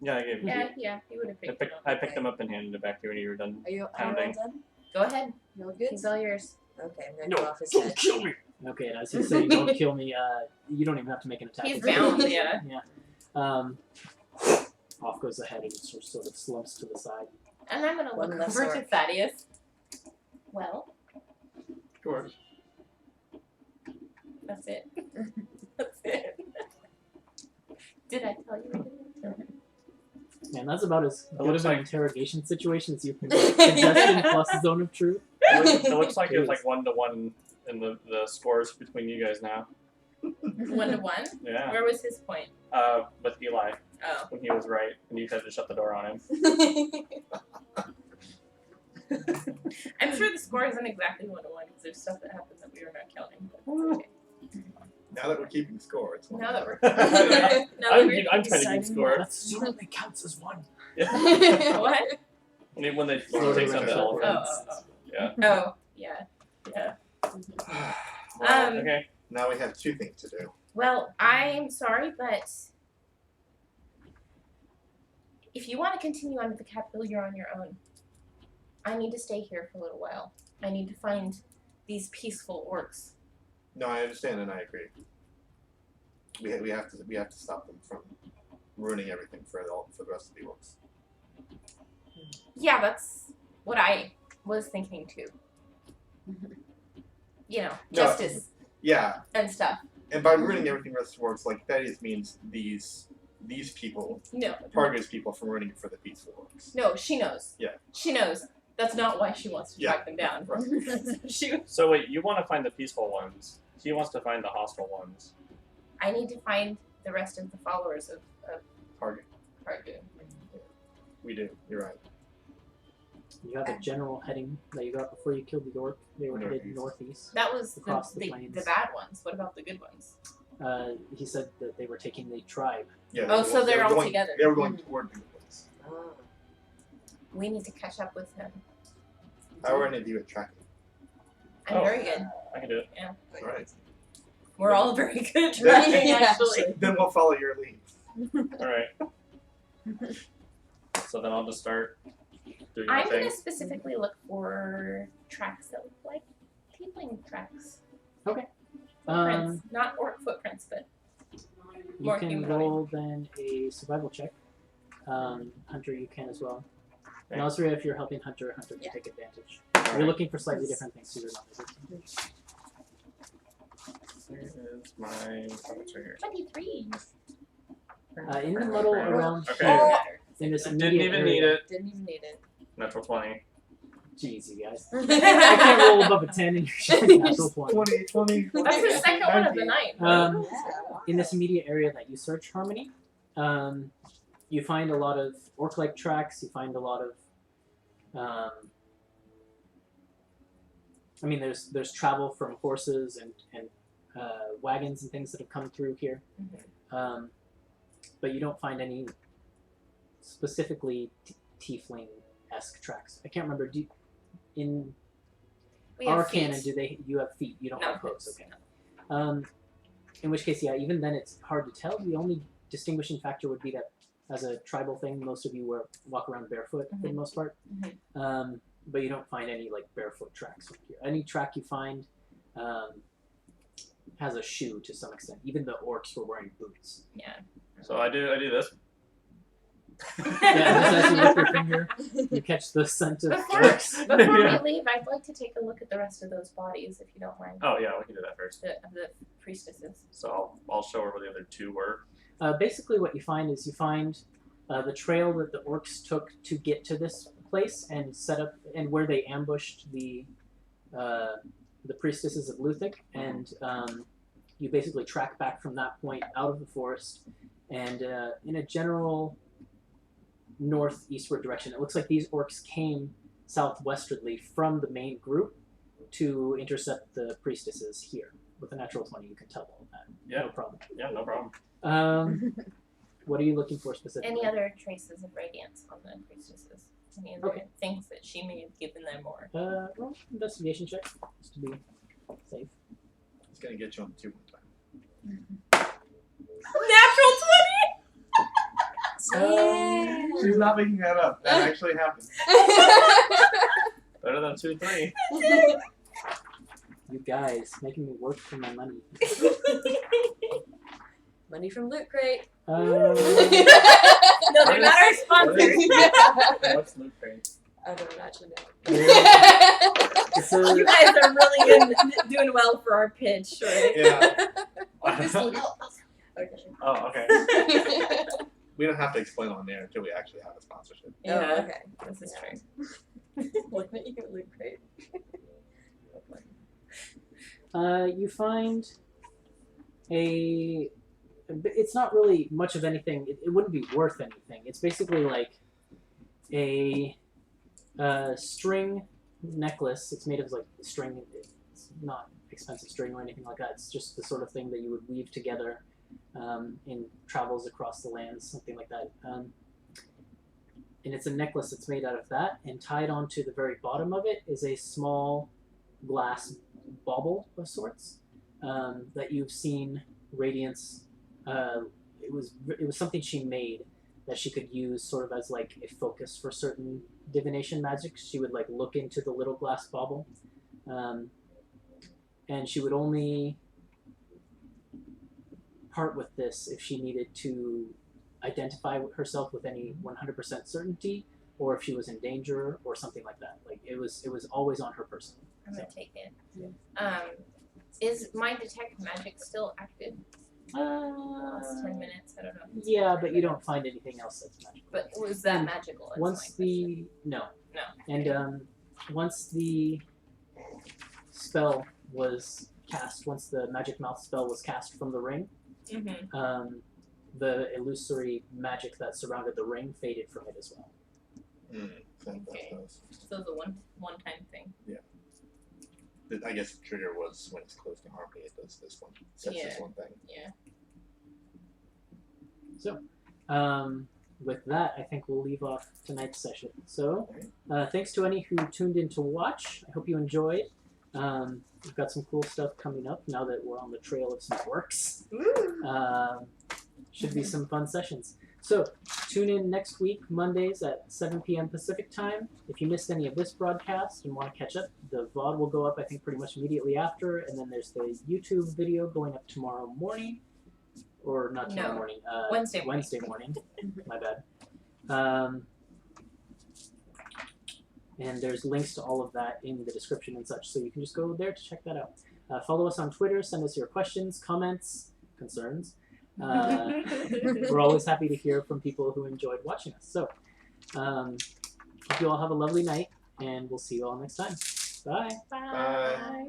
Yeah, I gave Yeah, he would have picked it up. I picked them up and handed it back to you when you were done. Are you all Pounding. done? Go ahead. You all good? He's all yours. Okay, I'm gonna No, go off his don't head. kill me! Okay, and as he's saying, don't kill me, you don't even have to make an attack. He's It's bound, okay. yeah. Off goes the head and sort of slumps to the side. And I'm gonna One look less over to orc. Thaddeus. Well, Sure. that's it. That's it. Did I tell you? I didn't? Man, that's about as good looks of an like- interrogation situation as you can suggestion plus zone of truth. It looks like it was Jeez. like 1-1 in the scores between you guys now. 1-1? Yeah. Where was his point? With Eli Oh. when he was right and you had to shut the door on him. I'm sure the score isn't exactly 1-1 because there's stuff that happened that we were not counting. But it's okay. Now that we're keeping score, it's one. Now that we're I'm trying to keep score. That certainly counts as one. what? When they Slow take down some of the the elephants. Yeah. Oh, yeah. Yeah. Okay. Now we have two things to do. Well, I'm sorry, but if you want to continue on to the capital, you're on your own. I need to stay here for a little while. I need to find these peaceful orcs. No, I understand and I agree. We have to stop them from ruining everything for the rest of the orcs. Yeah, that's what I was thinking too. You know, No. justice Yeah, and stuff. and by ruining everything for the rest of the orcs, like that is means these people, No, Parga's people, from ruining it for the peaceful orcs. no, she knows. Yeah. She knows. That's not why she wants to Yeah. track them down. Right. So wait, you want to find the peaceful ones. He wants to find the hostile ones. I need to find the rest of the followers of Parga. Pargu. We do. You're right. You have a general heading that you got before you killed the orc. They were headed Northeast. northeast. That was Across the the plains. bad ones. What about the good ones? he said that they were taking the tribe. Yeah. Oh, so they're all going, together. They were going toward the place. Oh. We need to catch up with him. How are any of you at tracking? I'm Oh. very good. I can do it. All right. We're all very good at tracking, Yeah. actually. Then we'll follow your lead. All right. So then I'll just start doing my I'm thing. going to specifically look for tracks that look like tiefling tracks. Okay. Footprints. Not orc footprints, but You more can humanoid. roll then a survival check. Hunter, you can as well. And Okay. also, if you're helping Hunter, Hunter can Yeah. take advantage. All You're right. looking for slightly different things, so you're not able to. Where is my puppets right here? 23. In the middle around Okay. here, in this Didn't immediate even area. need it. Didn't even need it. Natural 20. Jeez, you guys. I can't roll above a 10 and you're showing natural 20. 20. That's the second one of the night. Um, Yeah. in this immediate area that you search, Harmony, you find a lot of orc-like tracks. You find a lot of, I mean, there's travel from horses and wagons and things that have come through here, but you don't find any specifically tiefling-esque tracks. I can't remember. In We have our feet. canon, you have feet? You don't No, have hooves. hooves. Okay. In which case, yeah, even then it's hard to tell. The only distinguishing factor would be that as a tribal thing, most of you walk around barefoot for the most part. But you don't find any like barefoot tracks from here. Any track you find has a shoe to some extent. Even the orcs were wearing boots. Yeah. So I do this. Yeah, just as you lift your finger, you catch the scent of orcs. Before Yeah. we leave, I'd like to take a look at the rest of those bodies, if you don't mind. Oh yeah, we can do that first. The priestesses. So I'll show her where the other two were. Basically, what you find is the trail that the orcs took to get to this place and set up, and where they ambushed the priestesses of Luthic, and you basically track back from that point out of the forest, and in a general northeastward direction. It looks like these orcs came southwestwardly from the main group to intercept the priestesses here. With a natural 20, you can tell all of that. Yeah. No problem. Yeah, no problem. What are you looking for specifically? Any other traces of radiance on the priestesses? Any other things that she may have given them or Roll investigation check, just to be safe. It's gonna get you on the 2 one time. natural 20? She's not making that up. That actually happened. Better than 2, 3. You guys making me work for my money. Money from Loot Crate. No, they're not our sponsors. What's Loot Crate? I don't actually know. It's a, You guys are really doing well for our pitch, right? Yeah. Okay. Oh, okay. We don't have to explain on there until we actually have a sponsorship. Yeah. Oh, okay. This is true. Look at you, Loot Crate. you find it's not really much of anything. It wouldn't be worth anything. It's basically like a string necklace. It's made of like string. It's not expensive string or anything like that. It's just the sort of thing that you would weave together in travels across the lands, something like that. And it's a necklace that's made out of that, and tied onto the very bottom of it is a small glass bauble of sorts that you've seen Radiance. It was something she made that she could use sort of as like a focus for certain divination magic. She would like look into the little glass bauble, and she would only part with this if she needed to identify herself with any 100% certainty, or if she was in danger or something like that. Like it was always on her person. I'm gonna take it. Is my detect magic still active? Last 10 minutes. I don't know. If it's Yeah, been but 10 you minutes. don't find anything else that's magical. But was that magical? That's Once my question. no, No. and once the spell was cast, once the magic mouth spell was cast from the ring, the illusory magic that surrounded the ring faded from it as well. Okay. So it's a one-time thing. I guess the trigger was when it's close to Harmony, it does this one. Sets this Yeah. one thing. Yeah. So, with that, I think we'll leave off tonight's session. So, thanks to any who tuned in to watch. I hope you enjoyed. We've got some cool stuff coming up now that we're on the trail of some orcs. Should be some fun sessions. So, tune in next week, Mondays at 7 p.m. Pacific time. If you missed any of this broadcast and want to catch up, the VOD will go up, I think, pretty much immediately after. And then there's the YouTube video going up tomorrow morning. Or not tomorrow morning. Wednesday morning. My bad. And there's links to all of that in the description and such, so you can just go there to check that out. Follow us on Twitter. Send us your questions, comments, concerns. We're always happy to hear from people who enjoyed watching us. So, hope you all have a lovely night, and we'll see you all next time. Bye. Bye.